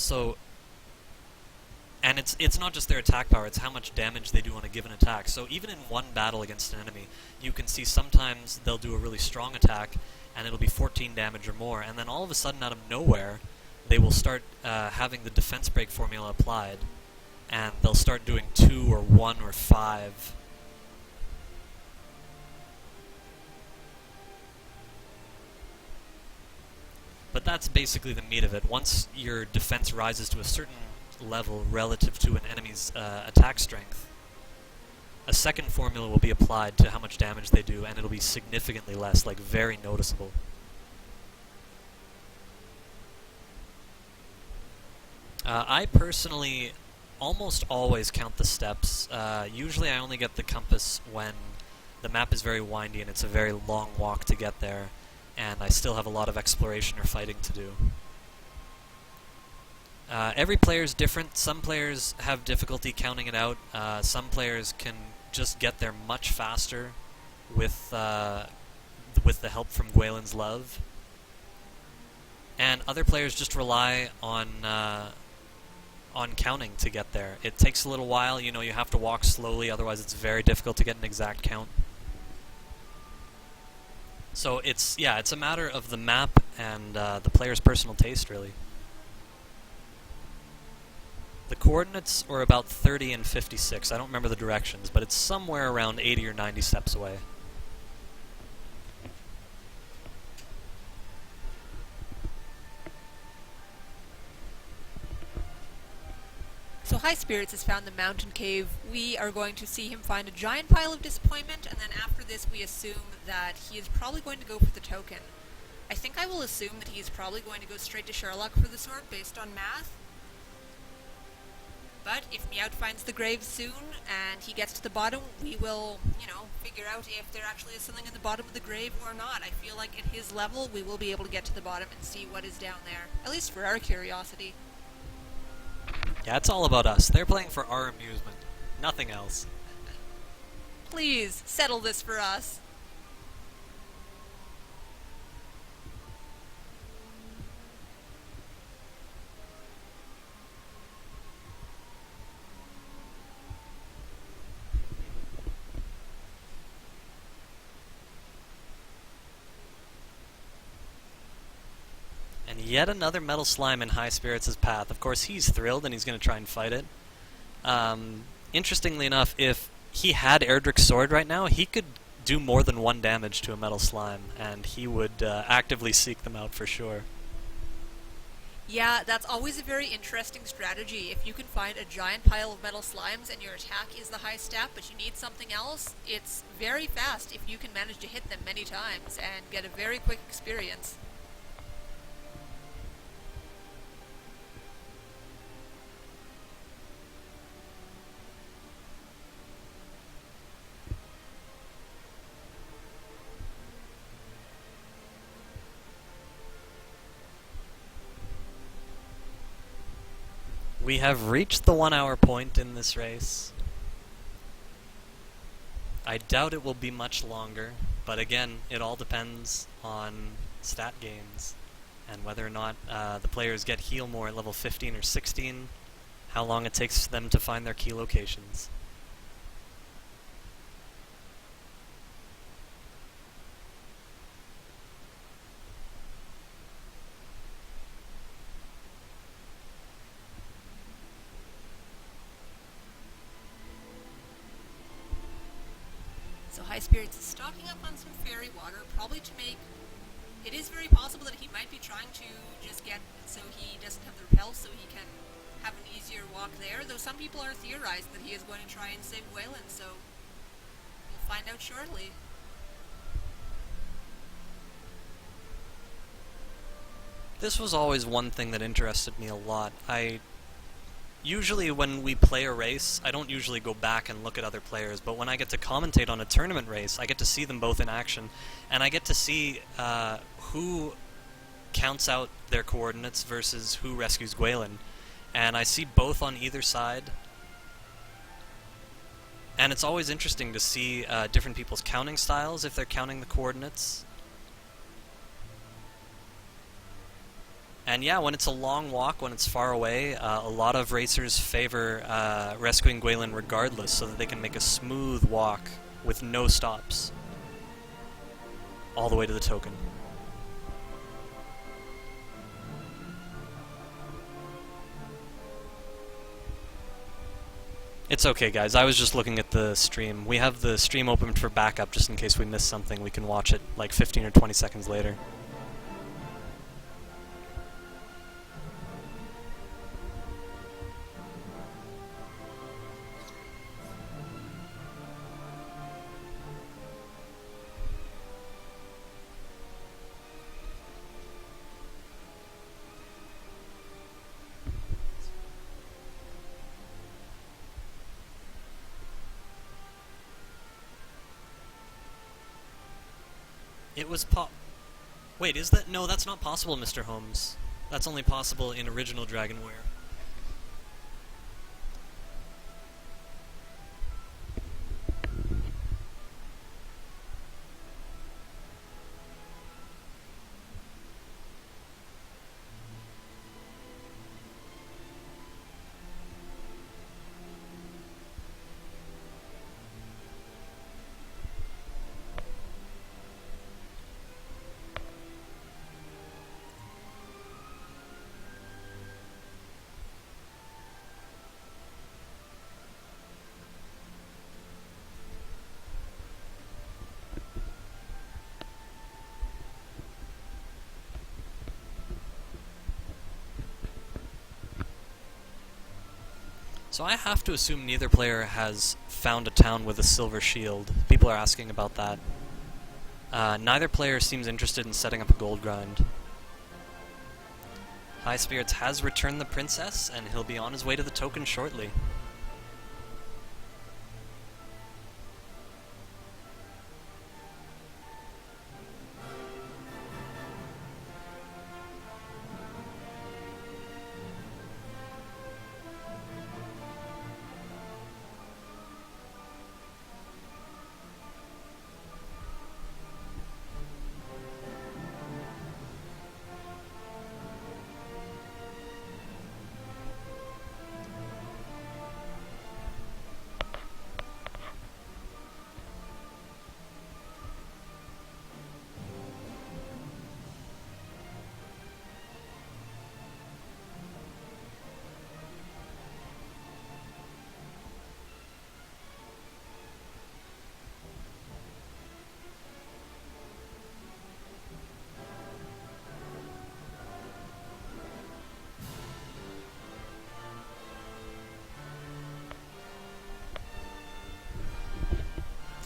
it's not just their attack power, it's how much damage they do on a given attack. So even in one battle against an enemy, you can see sometimes they'll do a really strong attack, and it'll be 14 damage or more, and then all of a sudden, out of nowhere, they will start having the defense break formula applied, and they'll start doing 2 or 1 or 5. But that's basically the meat of it. Once your defense rises to a certain level relative to an enemy's attack strength, a second formula will be applied to how much damage they do, and it'll be significantly less, like very noticeable. I personally almost always count the steps. Usually I only get the compass when the map is very windy and it's a very long walk to get there, and I still have a lot of exploration or fighting to do. Every player is different. Some players have difficulty counting it out. Some players can just get there much faster with the help from Gwaelin's Love. And other players just rely on counting to get there. It takes a little while, you know, you have to walk slowly, otherwise it's very difficult to get an exact count. So it's a matter of the map and the player's personal taste, really. The coordinates are about 30 and 56. I don't remember the directions, but it's somewhere around 80 or 90 steps away. So High Spirits has found the mountain cave. We are going to see him find a giant pile of disappointment, and then after this we assume that he is probably going to go for the token. I think I will assume that he is probably going to go straight to Sherlock for the sword based on math. But if Miaut finds the grave soon and he gets to the bottom, we will, figure out if there actually is something at the bottom of the grave or not. I feel like at his level we will be able to get to the bottom and see what is down there, at least for our curiosity. Yeah, it's all about us. They're playing for our amusement. Nothing else. Please, settle this for us. And yet another metal slime in High Spirits' path. Of course, he's thrilled and he's going to try and fight it. Interestingly enough, if he had Erdrick's sword right now, he could do more than 1 damage to a metal slime, and he would actively seek them out for sure. Yeah, that's always a very interesting strategy. If you can find a giant pile of metal slimes and your attack is the high stat, but you need something else, it's very fast if you can manage to hit them many times and get a very quick experience. We have reached the 1 hour point in this race. I doubt it will be much longer, but again, it all depends on stat gains and whether or not the players get heal more at level 15 or 16, how long it takes them to find their key locations. So High Spirits is stocking up on some fairy water, probably to make... It is very possible that he might be trying to just get so he doesn't have the repel, so he can have an easier walk there, though some people are theorizing that he is going to try and save Wayland, so we'll find out shortly. This was always one thing that interested me a lot. Usually when we play a race, I don't usually go back and look at other players, but when I get to commentate on a tournament race, I get to see them both in action, and I get to see who counts out their coordinates versus who rescues Gwalen. And I see both on either side, and it's always interesting to see different people's counting styles if they're counting the coordinates. And yeah, when it's a long walk, when it's far away, a lot of racers favor rescuing Gwalen regardless, so that they can make a smooth walk with no stops all the way to the token. It's okay, guys. I was just looking at the stream. We have the stream open for backup just in case we miss something. We can watch it like 15 or 20 seconds later. It was Wait, is that... No, that's not possible, Mr. Holmes. That's only possible in original Dragonware. So I have to assume neither player has found a town with a silver shield. People are asking about that. Neither player seems interested in setting up a gold grind. High Spirits has returned the princess, and he'll be on his way to the token shortly.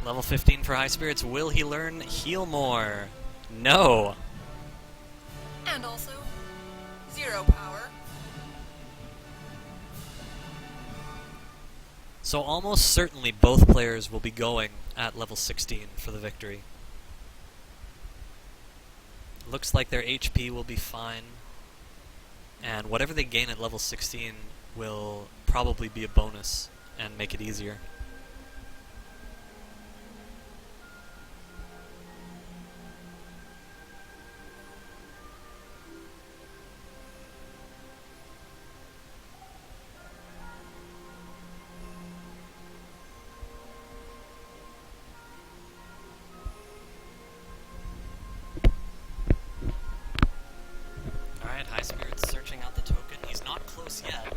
Level 15 for High Spirits. Will he learn Heal More? No. And also, 0 power. So almost certainly both players will be going at level 16 for the victory. Looks like their HP will be fine, and whatever they gain at level 16 will probably be a bonus and make it easier. High Spirits searching out the token. He's not close yet.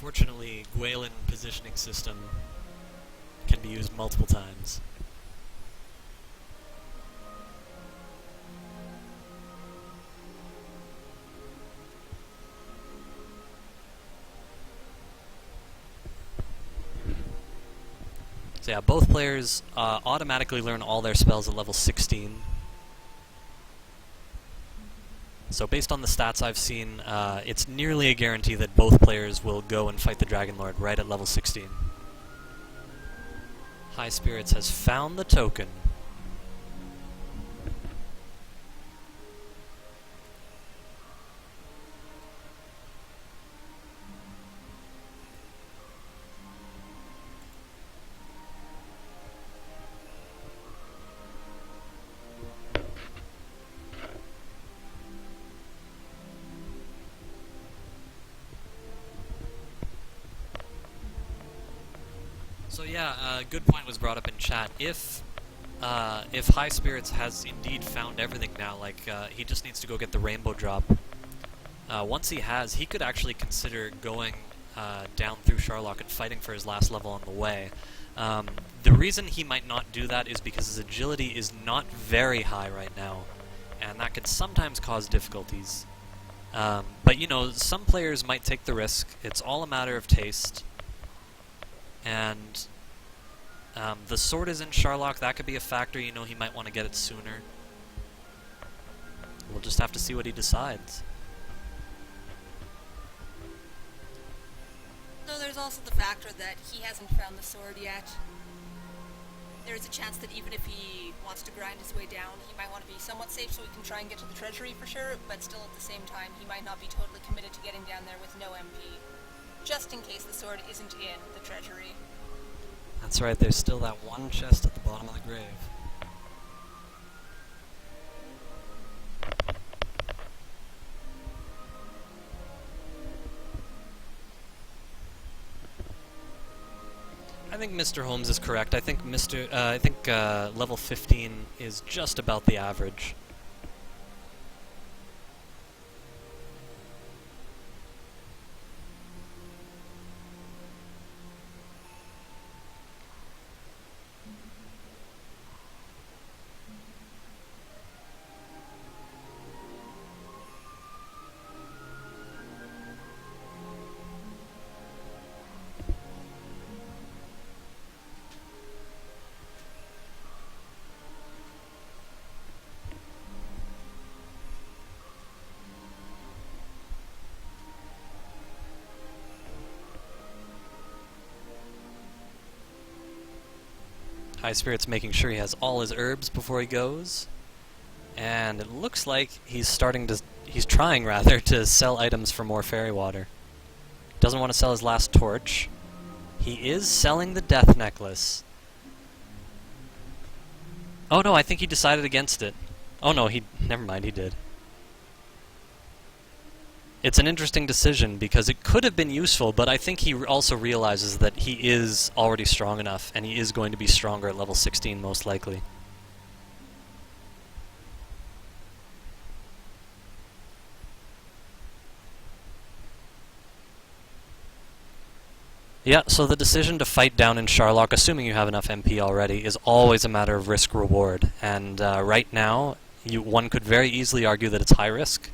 Fortunately, Gwaelin positioning system can be used multiple times. So yeah, both players automatically learn all their spells at level 16. So based on the stats I've seen, it's nearly a guarantee that both players will go and fight the Dragon Lord right at level 16. High Spirits has found the token. So yeah, a good point was brought up in chat. If High Spirits has indeed found everything now, like he just needs to go get the rainbow drop. Once he has, he could actually consider going down through Sharlock and fighting for his last level on the way. The reason he might not do that is because his agility is not very high right now, and that could sometimes cause difficulties. But you know, some players might take the risk. It's all a matter of taste. And the sword is in Sharlock. That could be a factor. You know, he might want to get it sooner. We'll just have to see what he decides. So there's also the factor that he hasn't found the sword yet. There's a chance that even if he wants to grind his way down, he might want to be somewhat safe so he can try and get to the treasury for sure, but still at the same time, he might not be totally committed to getting down there with no MP. Just in case the sword isn't in the treasury. That's right, there's still that one chest at the bottom of the grave. I think Mr. Holmes is correct. I think level 15 is just about the average. High Spirit's making sure he has all his herbs before he goes. And it looks like he's trying rather to sell items for more fairy water. Doesn't want to sell his last torch. He is selling the death necklace. Oh no, I think he decided against it. Oh no, never mind, he did. It's an interesting decision because it could have been useful, but I think he also realizes that he is already strong enough, and he is going to be stronger at level 16 most likely. Yeah, so the decision to fight down in Sharlock, assuming you have enough MP already, is always a matter of risk-reward. And right now, one could very easily argue that it's high risk.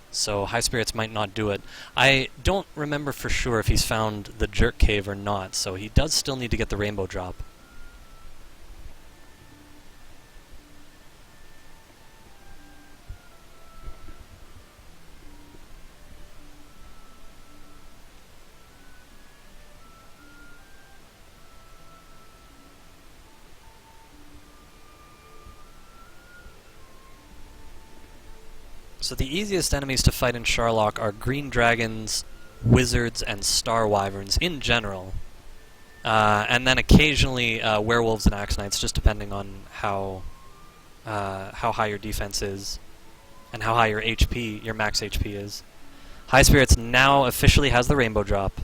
So High Spirits might not do it. I don't remember for sure if he's found the Jerk Cave or not, so he does still need to get the Rainbow Drop. So the easiest enemies to fight in Sharlock are green dragons, wizards, and star wyverns in general. And then occasionally werewolves and axe knights, just depending on how high your defense is and how high your HP, your max HP is. High Spirits now officially has the Rainbow Drop.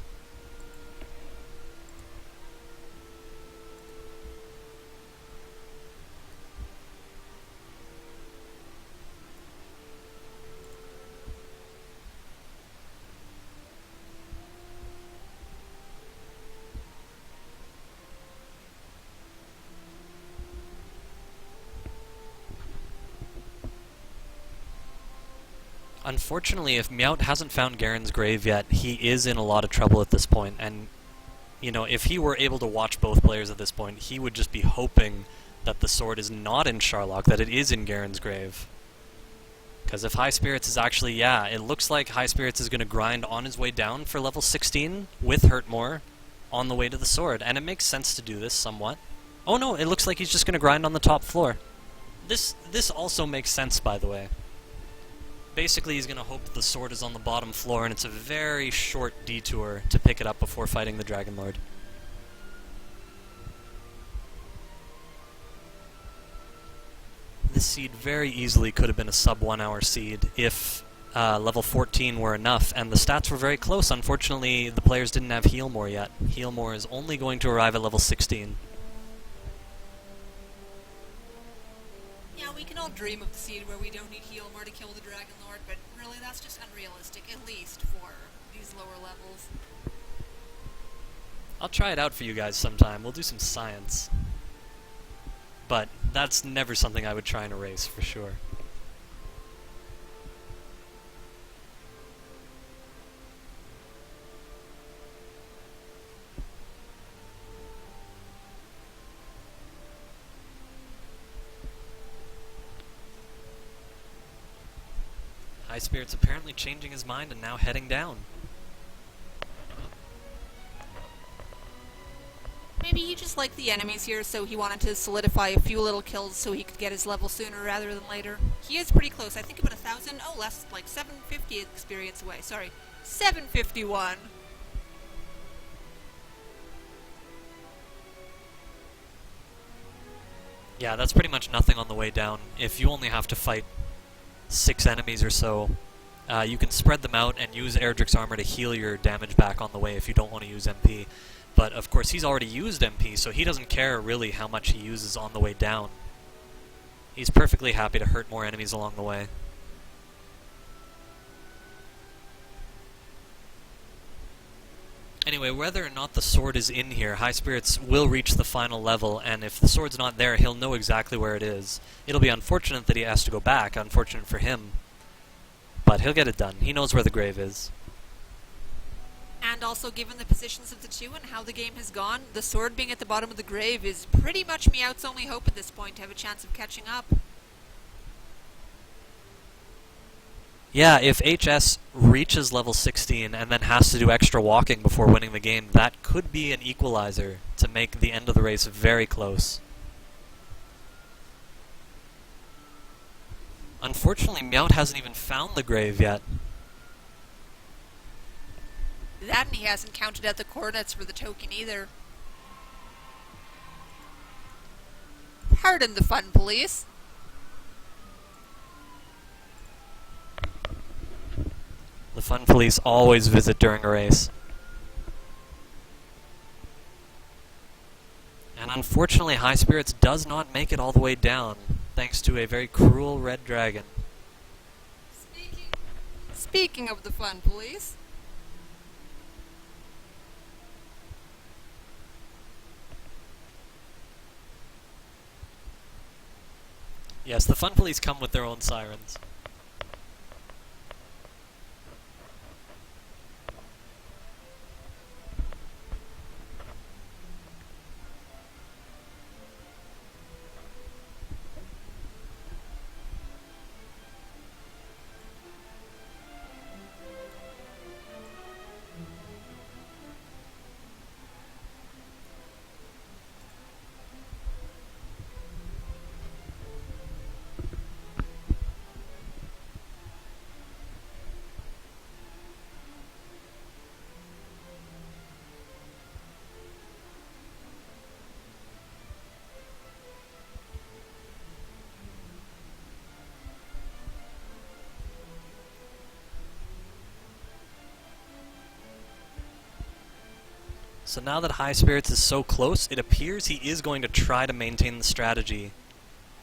Unfortunately, if Miaut hasn't found Garen's grave yet, he is in a lot of trouble at this point, and, you know, if he were able to watch both players at this point, he would just be hoping that the sword is not in Sharlock, that it is in Garen's grave. Because if High Spirits is actually, yeah, it looks like High Spirits is going to grind on his way down for level 16 with Hurtmore on the way to the sword, and it makes sense to do this somewhat. Oh no, it looks like he's just going to grind on the top floor. This also makes sense, by the way. Basically, he's going to hope the sword is on the bottom floor, and it's a very short detour to pick it up before fighting the Dragon Lord. This seed very easily could have been a sub 1 hour seed if level 14 were enough, and the stats were very close. Unfortunately, the players didn't have Healmore yet. Healmore is only going to arrive at level 16. Yeah, we can all dream of the seed where we don't need Healmore to kill the Dragon Lord, but really that's just unrealistic, at least for these lower levels. I'll try it out for you guys sometime. We'll do some science. But that's never something I would try and erase, for sure. High Spirit's apparently changing his mind and now heading down. Maybe he just liked the enemies here, so he wanted to solidify a few little kills so he could get his level sooner rather than later. He is pretty close. I think about 1,000. Oh, less, like 750 experience away. Sorry, 751. Yeah, that's pretty much nothing on the way down. If you only have to fight 6 enemies or so, you can spread them out and use Erdrick's armor to heal your damage back on the way if you don't want to use MP. But, of course, he's already used MP, so he doesn't care, really, how much he uses on the way down. He's perfectly happy to hurt more enemies along the way. Anyway, whether or not the sword is in here, High Spirits will reach the final level, and if the sword's not there, he'll know exactly where it is. It'll be unfortunate that he has to go back, unfortunate for him. But he'll get it done. He knows where the grave is. And also, given the positions of the two and how the game has gone, the sword being at the bottom of the grave is pretty much Miaut's only hope at this point to have a chance of catching up. Yeah, if HS reaches level 16 and then has to do extra walking before winning the game, that could be an equalizer to make the end of the race very close. Unfortunately, Miaut hasn't even found the grave yet. That, and he hasn't counted out the coordinates for the token either. Pardon the fun, police. The fun police always visit during a race. And unfortunately, High Spirits does not make it all the way down, thanks to a very cruel red dragon. Speaking of the fun police... Yes, the fun police come with their own sirens. So now that High Spirits is so close, it appears he is going to try to maintain the strategy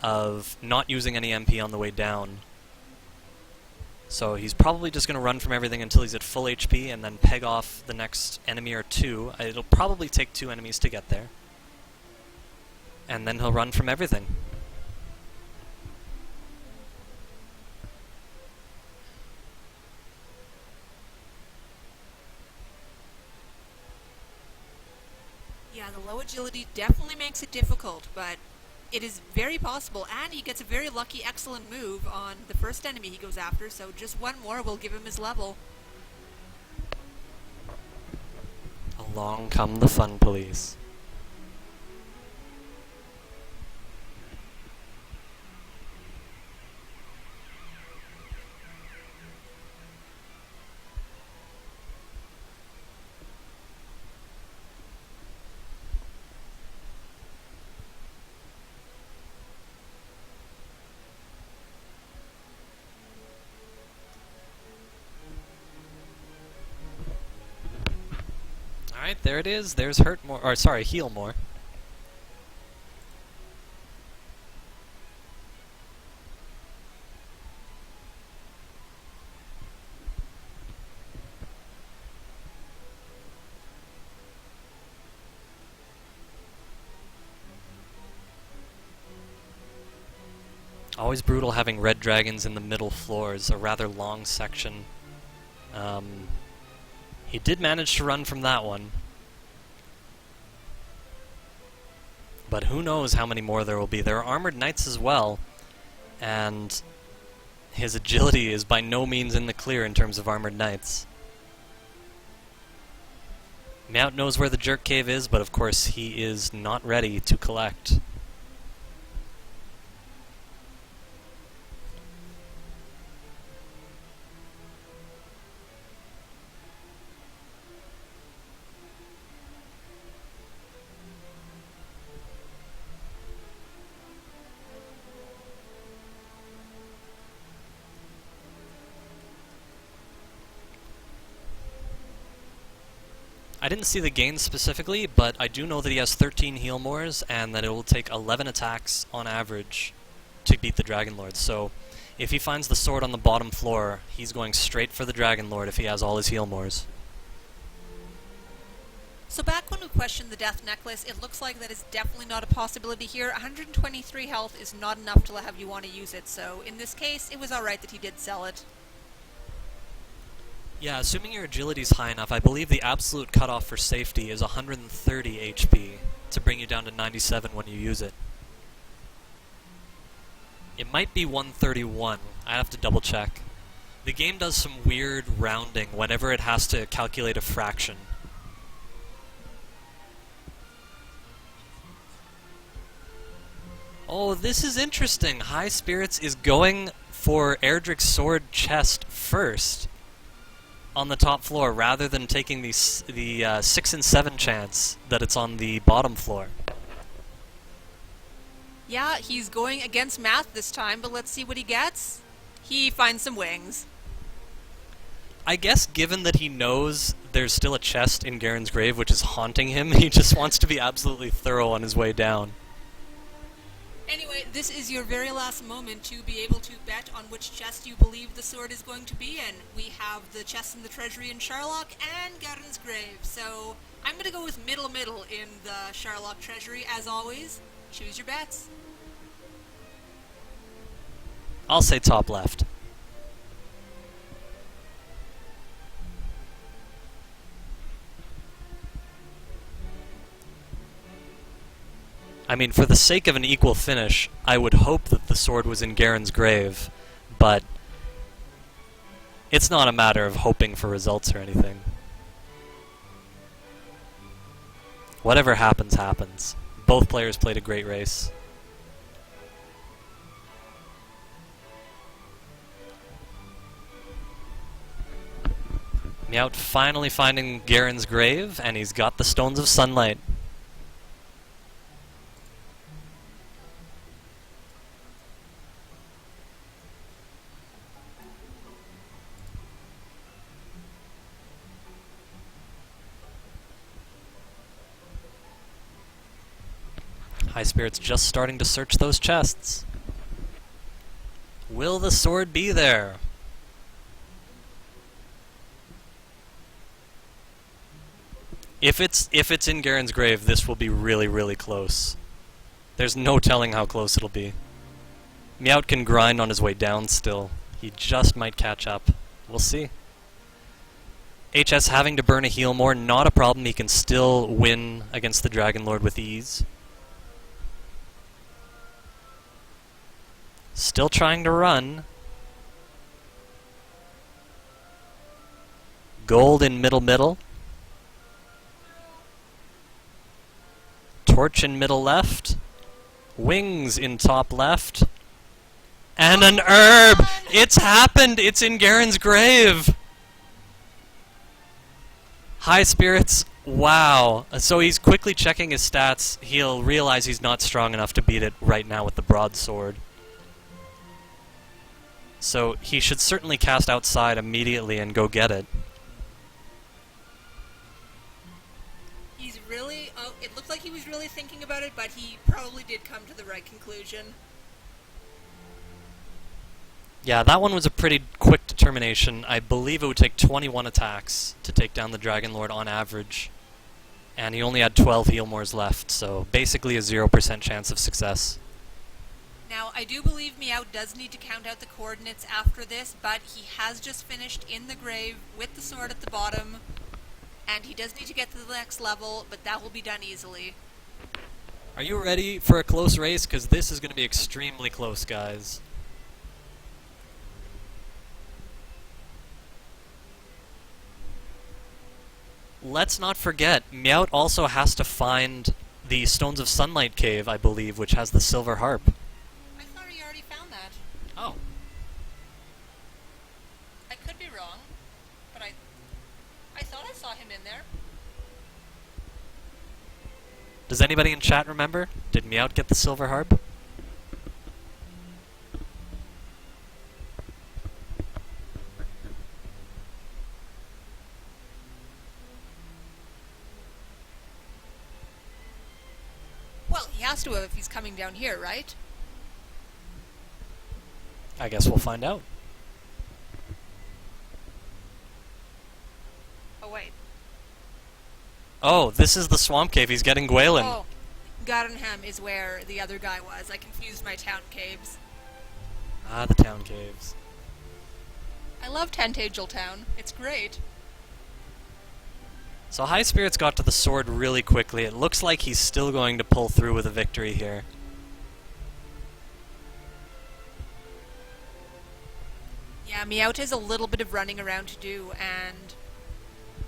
of not using any MP on the way down. So he's probably just going to run from everything until he's at full HP and then peg off the next enemy or two. It'll probably take 2 enemies to get there. And then he'll run from everything. Yeah, the low agility definitely makes it difficult, but it is very possible, and he gets a very lucky, excellent move on the first enemy he goes after, so just one more will give him his level. Along come the fun police. Alright, there it is. There's hurt more, or sorry, heal more. Always brutal having red dragons in the middle floors, a rather long section. He did manage to run from that one. But who knows how many more there will be. There are armored knights as well, and his agility is by no means in the clear in terms of armored knights. Miaut knows where the jerk cave is, but of course he is not ready to collect. I didn't see the gains specifically, but I do know that he has 13 heal mores, and that it will take 11 attacks on average to beat the Dragon Lord. So, if he finds the sword on the bottom floor, he's going straight for the Dragon Lord if he has all his heal mores. So back when we questioned the Death Necklace, it looks like that is definitely not a possibility here. 123 health is not enough to have you want to use it, so in this case, it was alright that he did sell it. Yeah, assuming your agility is high enough, I believe the absolute cutoff for safety is 130 HP to bring you down to 97 when you use it. It might be 131. I have to double check. The game does some weird rounding whenever it has to calculate a fraction. Oh, this is interesting. High Spirits is going for Erdrick's sword chest first on the top floor, rather than taking the 6 and 7 chance that it's on the bottom floor. Yeah, he's going against math this time, but let's see what he gets. He finds some wings. I guess given that he knows there's still a chest in Garen's grave which is haunting him, he just wants to be absolutely thorough on his way down. Anyway, this is your very last moment to be able to bet on which chest you believe the sword is going to be in. We have the chest in the treasury in Sharlock and Garen's grave, so I'm going to go with middle in the Sharlock treasury, as always. Choose your bets. I'll say top left. I mean, for the sake of an equal finish, I would hope that the sword was in Garen's grave, but it's not a matter of hoping for results or anything. Whatever happens, happens. Both players played a great race. Miaut finally finding Garen's grave, and he's got the Stones of Sunlight. High Spirit's just starting to search those chests. Will the sword be there? If it's in Garen's grave, this will be really, really close. There's no telling how close it'll be. Miaut can grind on his way down still. He just might catch up. We'll see. HS having to burn a heal more, not a problem. He can still win against the Dragon Lord with ease. Still trying to run. Gold in middle. Torch in middle left. Wings in top left. And an herb! It's happened! It's in Garen's grave! High spirits, wow. So he's quickly checking his stats. He'll realize he's not strong enough to beat it right now with the broadsword. So he should certainly cast outside immediately and go get it. He's really... Oh, it looked like he was really thinking about it, but he probably did come to the right conclusion. Yeah, that one was a pretty quick determination. I believe it would take 21 attacks to take down the Dragon Lord on average. And he only had 12 Healmores left, so basically a 0% chance of success. Now, I do believe Miaut does need to count out the coordinates after this, but he has just finished in the grave with the sword at the bottom, and he does need to get to the next level, but that will be done easily. Are you ready for a close race? Because this is going to be extremely close, guys. Let's not forget, Miaut also has to find the Stones of Sunlight cave, I believe, which has the silver harp. I thought he already found that. Oh. I could be wrong, but I thought I saw him in there. Does anybody in chat remember? Did Miaut get the silver harp? Well, he has to have if he's coming down here, right? I guess we'll find out. Oh, wait. Oh, this is the swamp cave. He's getting Gwaelin. Oh, Gardenham is where the other guy was. I confused my town caves. Ah, the town caves. I love Tantagel Town. It's great. So High Spirits got to the sword really quickly. It looks like he's still going to pull through with a victory here. Yeah, Miaut has a little bit of running around to do, and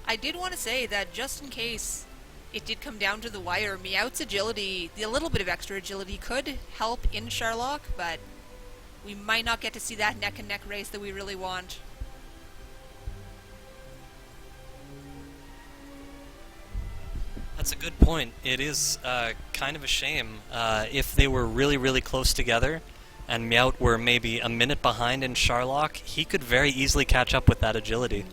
I did want to say that just in case it did come down to the wire, Miaut's agility, the little bit of extra agility could help in Sherlock, but we might not get to see that neck-and-neck race that we really want. That's a good point. It is kind of a shame. If they were really, really close together, and Miaut were maybe a minute behind in Sherlock, he could very easily catch up with that agility.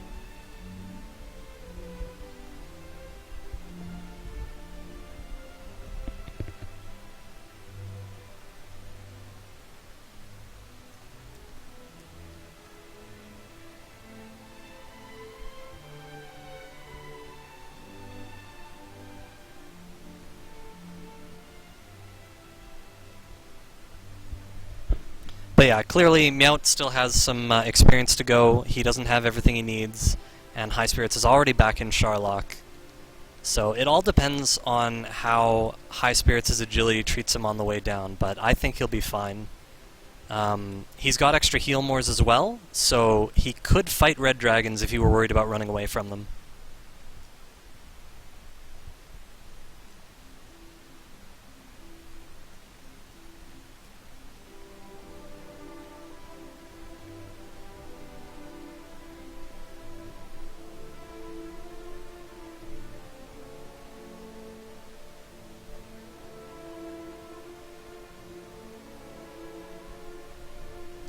But yeah, clearly Miaut still has some experience to go. He doesn't have everything he needs, and High Spirits is already back in Sherlock. So it all depends on how High Spirits' agility treats him on the way down, but I think he'll be fine. He's got extra Healmores as well, so he could fight Red Dragons if he were worried about running away from them.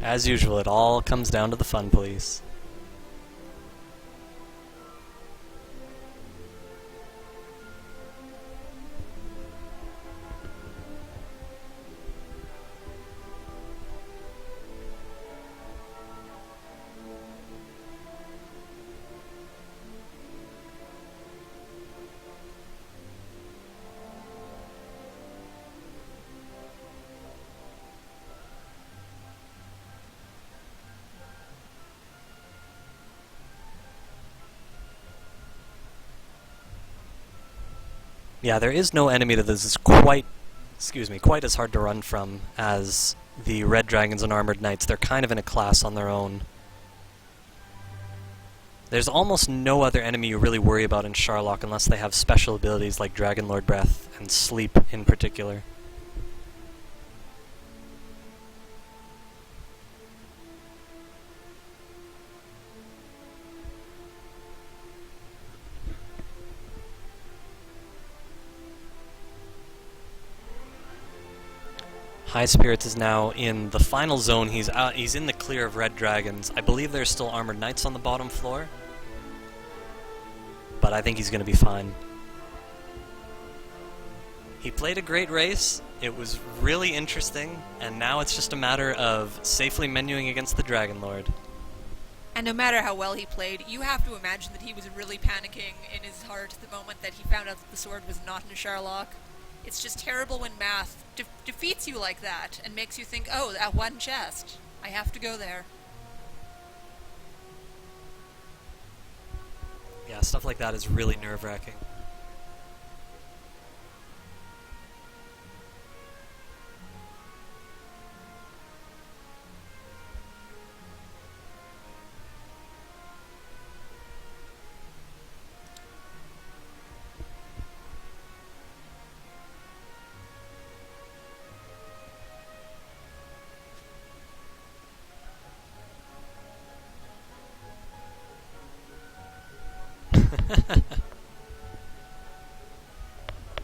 As usual, it all comes down to the fun police. Yeah, there is no enemy that is quite, quite as hard to run from as the Red Dragons and Armored Knights. They're kind of in a class on their own. There's almost no other enemy you really worry about in Sharlock unless they have special abilities like Dragon Lord Breath and Sleep in particular. High Spirits is now in the final zone. He's in the clear of Red Dragons. I believe there's still Armored Knights on the bottom floor, but I think he's going to be fine. He played a great race. It was really interesting, and now it's just a matter of safely menuing against the Dragon Lord. And no matter how well he played, you have to imagine that he was really panicking in his heart the moment that he found out that the sword was not in a Sharlock. It's just terrible when math defeats you like that and makes you think, oh, that one chest, I have to go there. Yeah, stuff like that is really nerve-wracking.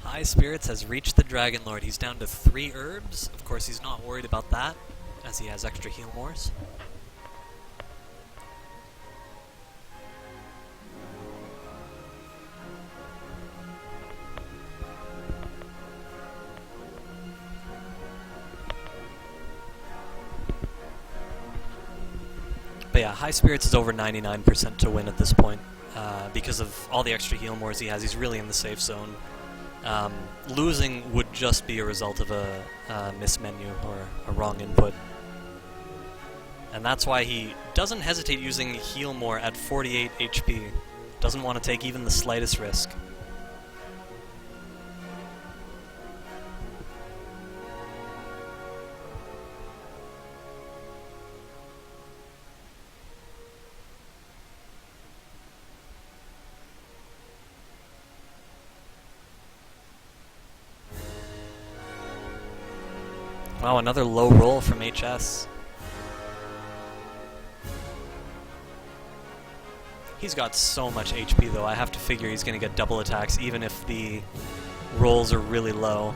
High Spirits has reached the Dragon Lord. He's down to 3 herbs. Of course, he's not worried about that, as he has extra heal mores. But yeah, High Spirits is over 99% to win at this point. Because of all the extra heal mores he has, he's really in the safe zone. Losing would just be a result of a mismenu or a wrong input. And that's why he doesn't hesitate using heal more at 48 HP. Doesn't want to take even the slightest risk. Wow, another low roll from HS. He's got so much HP though, I have to figure he's going to get double attacks even if the rolls are really low.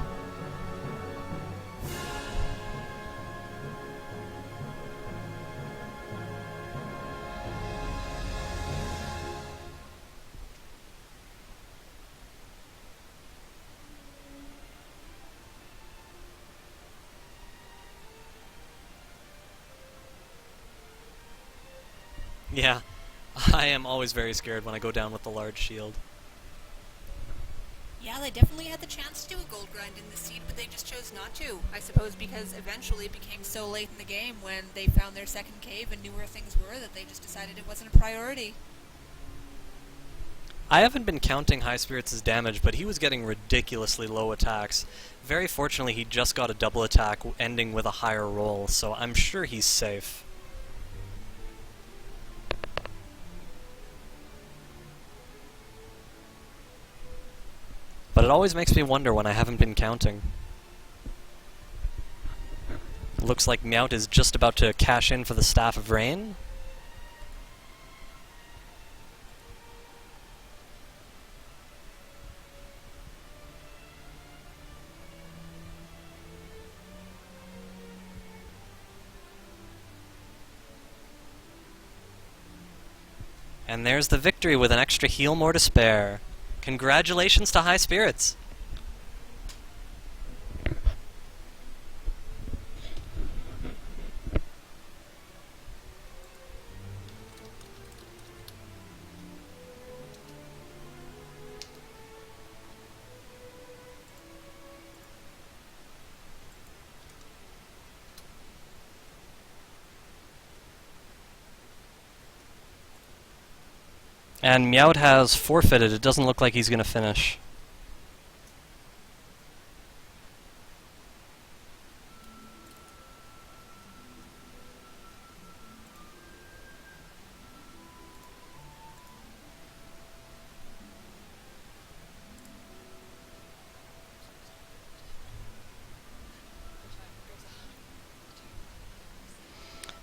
Yeah, I am always very scared when I go down with the large shield. Yeah, they definitely had the chance to do a gold grind in this seed, but they just chose not to. I suppose because eventually it became so late in the game when they found their second cave and knew where things were that they just decided it wasn't a priority. I haven't been counting High Spirits' damage, but he was getting ridiculously low attacks. Very fortunately, he just got a double attack ending with a higher roll, so I'm sure he's safe. But it always makes me wonder when I haven't been counting. Looks like Miaut is just about to cash in for the Staff of Rain. And there's the victory with an extra heal more to spare. Congratulations to High Spirits! And Miaut has forfeited. It doesn't look like he's going to finish.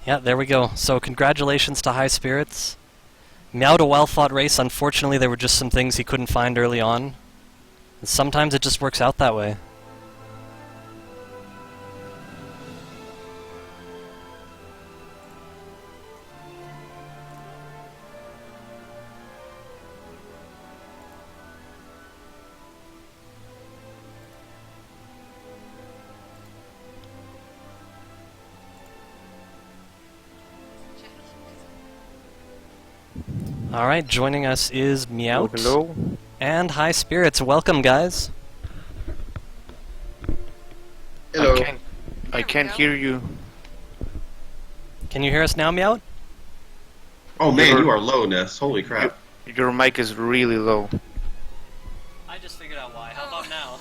Yeah, there we go. So congratulations to High Spirits. Miaut, a well-fought race. Unfortunately, there were just some things he couldn't find early on. And sometimes it just works out that way. Alright, joining us is Miaut Hello. and High Spirits. Welcome, guys. Hello. I can't hear you. Can you hear us now, Miaut? Oh man, you are low, Ness. Holy crap. Your mic is really low. I just figured out why. How about now?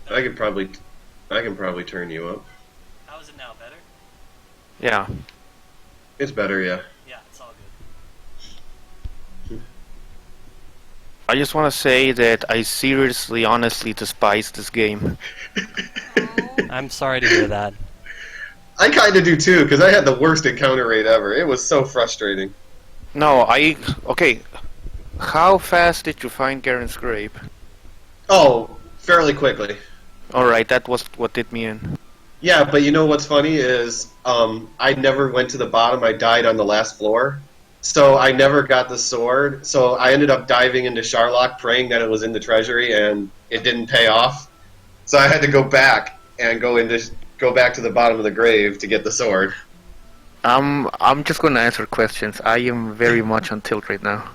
I can probably turn you up. How is it now? Better? Yeah. It's better, yeah. Yeah, it's all I just want to say that I seriously, honestly despise this game. good. I'm sorry to hear that. I kind of do too, because I had the worst encounter rate ever. It was so frustrating. No, okay. How fast did you find Garen's grave? Oh, fairly quickly. Alright, that was what did me in. Yeah, but you know what's funny is I never went to the bottom. I died on the last floor. So I never got the sword. So I ended up diving into Sharlock, praying that it was in the treasury, and it didn't pay off. So I had to go back and go back to the bottom of the grave to get the sword. I'm just gonna answer questions. I am very much on tilt right now.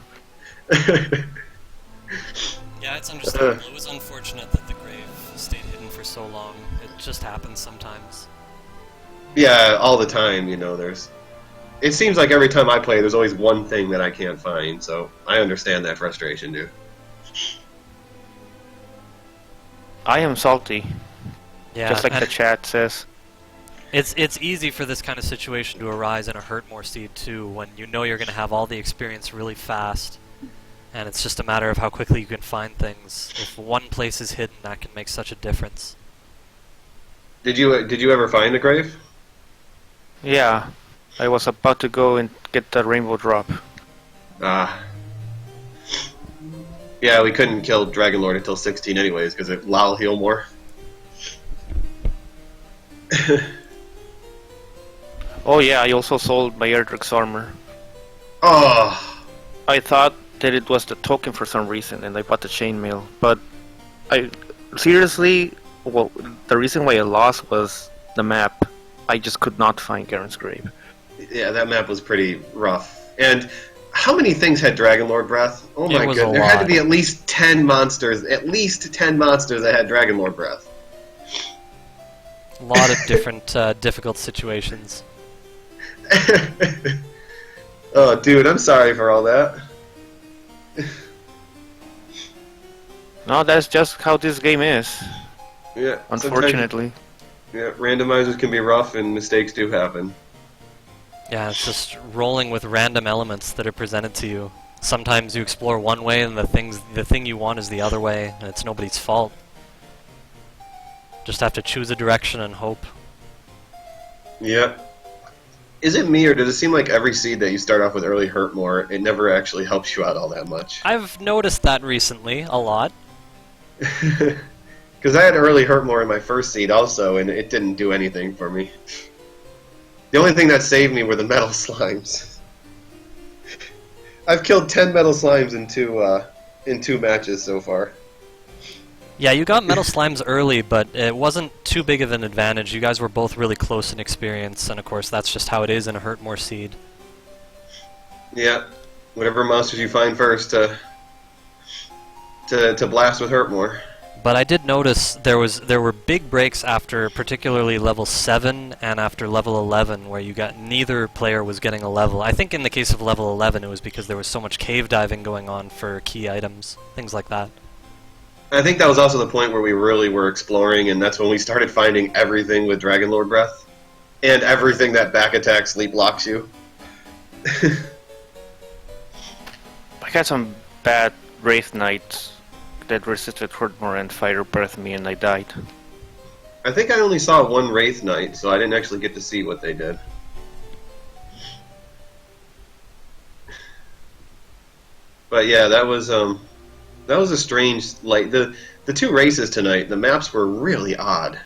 Yeah, it's understandable. It was unfortunate that the grave stayed hidden for so long. It just happens sometimes. Yeah, all the time, you know, it seems like every time I play, there's always one thing that I can't find, so I understand that frustration, dude. I am salty. Yeah, Just like and the chat says. it's easy for this kind of situation to arise in a Hurtmore seed too, when you know you're going to have all the experience really fast, and it's just a matter of how quickly you can find things. If one place is hidden, that can make such a difference. Did you ever find the grave? Yeah. I was about to go and get the rainbow drop. Ah. Yeah, we couldn't kill Dragon Lord until 16 anyways, because it Lal heal more. Oh yeah, I also sold my Erdrick's armor. Oh. I thought that it was the token for some reason, and I bought the chainmail. But I seriously, well, the reason why I lost was the map. I just could not find Garen's grave. Yeah, that map was pretty rough. And how many things had Dragon Lord breath? Oh my was god, a there had to lot. be at least 10 monsters that had Dragon Lord breath. A lot of different difficult situations. Oh, dude, I'm sorry for all that. No, that's just how this game is. Yeah, Unfortunately. yeah, randomizers can be rough and mistakes do happen. Yeah, it's just rolling with random elements that are presented to you. Sometimes you explore one way and the thing you want is the other way, and it's nobody's fault. Just have to choose a direction and hope. Yeah. Is it me, or does it seem like every seed that you start off with early hurt more, it never actually helps you out all that much? I've noticed that recently, a lot. Because I had early hurt more in my first seed also, and it didn't do anything for me. The only thing that saved me were the metal slimes. I've killed 10 metal slimes in two matches so far. Yeah, you got metal slimes early, but it wasn't too big of an advantage. You guys were both really close in experience, and of course that's just how it is in a Hurtmore seed. Yeah, whatever monsters you find first to blast with Hurtmore. But I did notice there were big breaks after particularly level 7 and after level 11 where you got neither player was getting a level. I think in the case of level 11 it was because there was so much cave diving going on for key items, things like that. I think that was also the point where we really were exploring, and that's when we started finding everything with Dragon Lord Breath. And everything that back attack sleep blocks you. I got some bad Wraith Knights that resisted Hurtmore and Fire Breath me and I died. I think I only saw one Wraith Knight, so I didn't actually get to see what they did. But yeah, that was a strange, like, the two races tonight, the maps were really odd.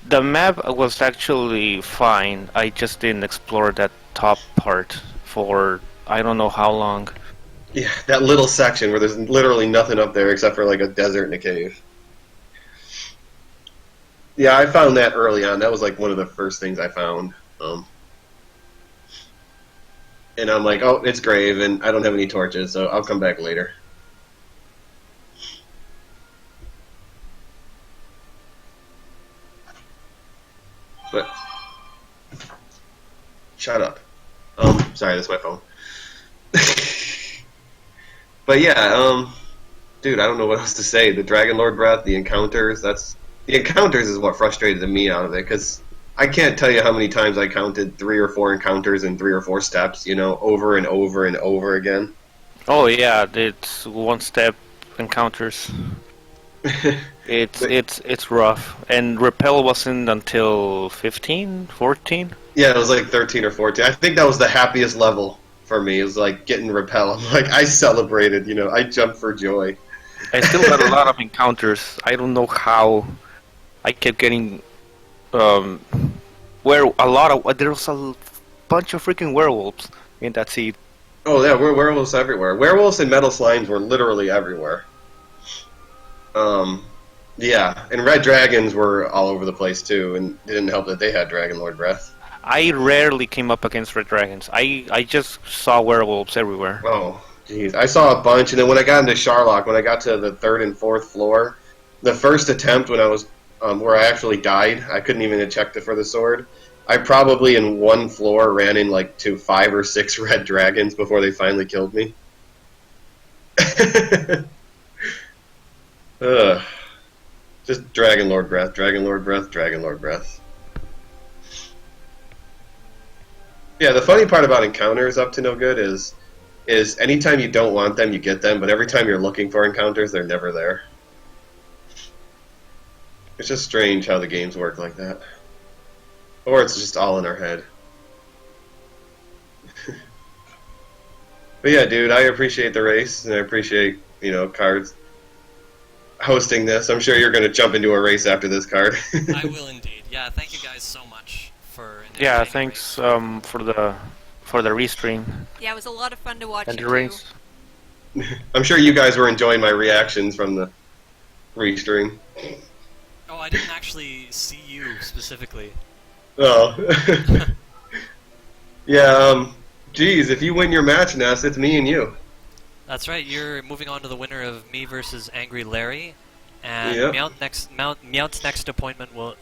The map was actually fine. I just didn't explore that top part for I don't know how long. Yeah, that little section where there's literally nothing up there except for like a desert and a cave. Yeah, I found that early on. That was like one of the first things I found. And I'm like, oh, it's grave, and I don't have any torches, so I'll come back later. But shut up. Sorry, that's my phone. But yeah, dude, I don't know what else to say. The Dragon Lord breath, the encounters. The encounters is what frustrated me out of it, because I can't tell you how many times I counted 3 or 4 encounters in 3 or 4 steps, you know, over and over and over again. Oh yeah, it's one step encounters. It's rough. And repel wasn't until 15, 14? Yeah, it was like 13 or 14. I think that was the happiest level for me. It was like getting repel. I'm like, I celebrated, you know, I jumped for joy. I still got a lot of encounters. I don't know how. I kept getting there was a bunch of freaking werewolves in that seed. Oh yeah, we're werewolves everywhere. Werewolves and metal slimes were literally everywhere. Yeah, and red dragons were all over the place too, and it didn't help that they had Dragon Lord breath. I rarely came up against red dragons. I just saw werewolves everywhere. Oh, jeez. I saw a bunch, and then when I got into Sharlock, when I got to the 3rd and 4th floor, the first attempt when I was where I actually died, I couldn't even check for the sword. I probably in one floor ran in like to 5 or 6 red dragons before they finally killed me. Ugh. Just Dragon Lord breath, Dragon Lord breath, Dragon Lord breath. Yeah, the funny part about encounters up to no good is anytime you don't want them, you get them, but every time you're looking for encounters, they're never there. It's just strange how the games work like that. Or it's just all in our head. But yeah, dude, I appreciate the race, and I appreciate, you know, Cards hosting this. I'm sure you're going to jump into a race after this, Card. I will indeed. Yeah, thank you guys so much for Yeah, initiating the thanks race. for the restream Yeah, it was a lot of fun to watch and you the race. I'm sure you guys were enjoying my reactions from the restream. Oh, I didn't actually see you specifically. Oh. Yeah, geez, if you win your match, Ness, it's me and you. That's right, you're moving on to the winner of me versus Angry Larry, and Yep. Miaut's next appointment will,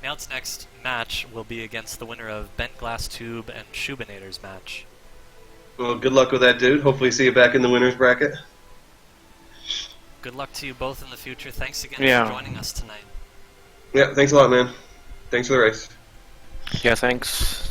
Miaut's next match will be against the winner of Bent Glass Tube and Schubinator's match. Well, good luck with that, dude. Hopefully see you back in the winner's bracket. Good luck to you both in the future. Thanks again Yeah. for joining us tonight. Yeah, thanks a lot, man. Thanks for the race. Yeah, thanks.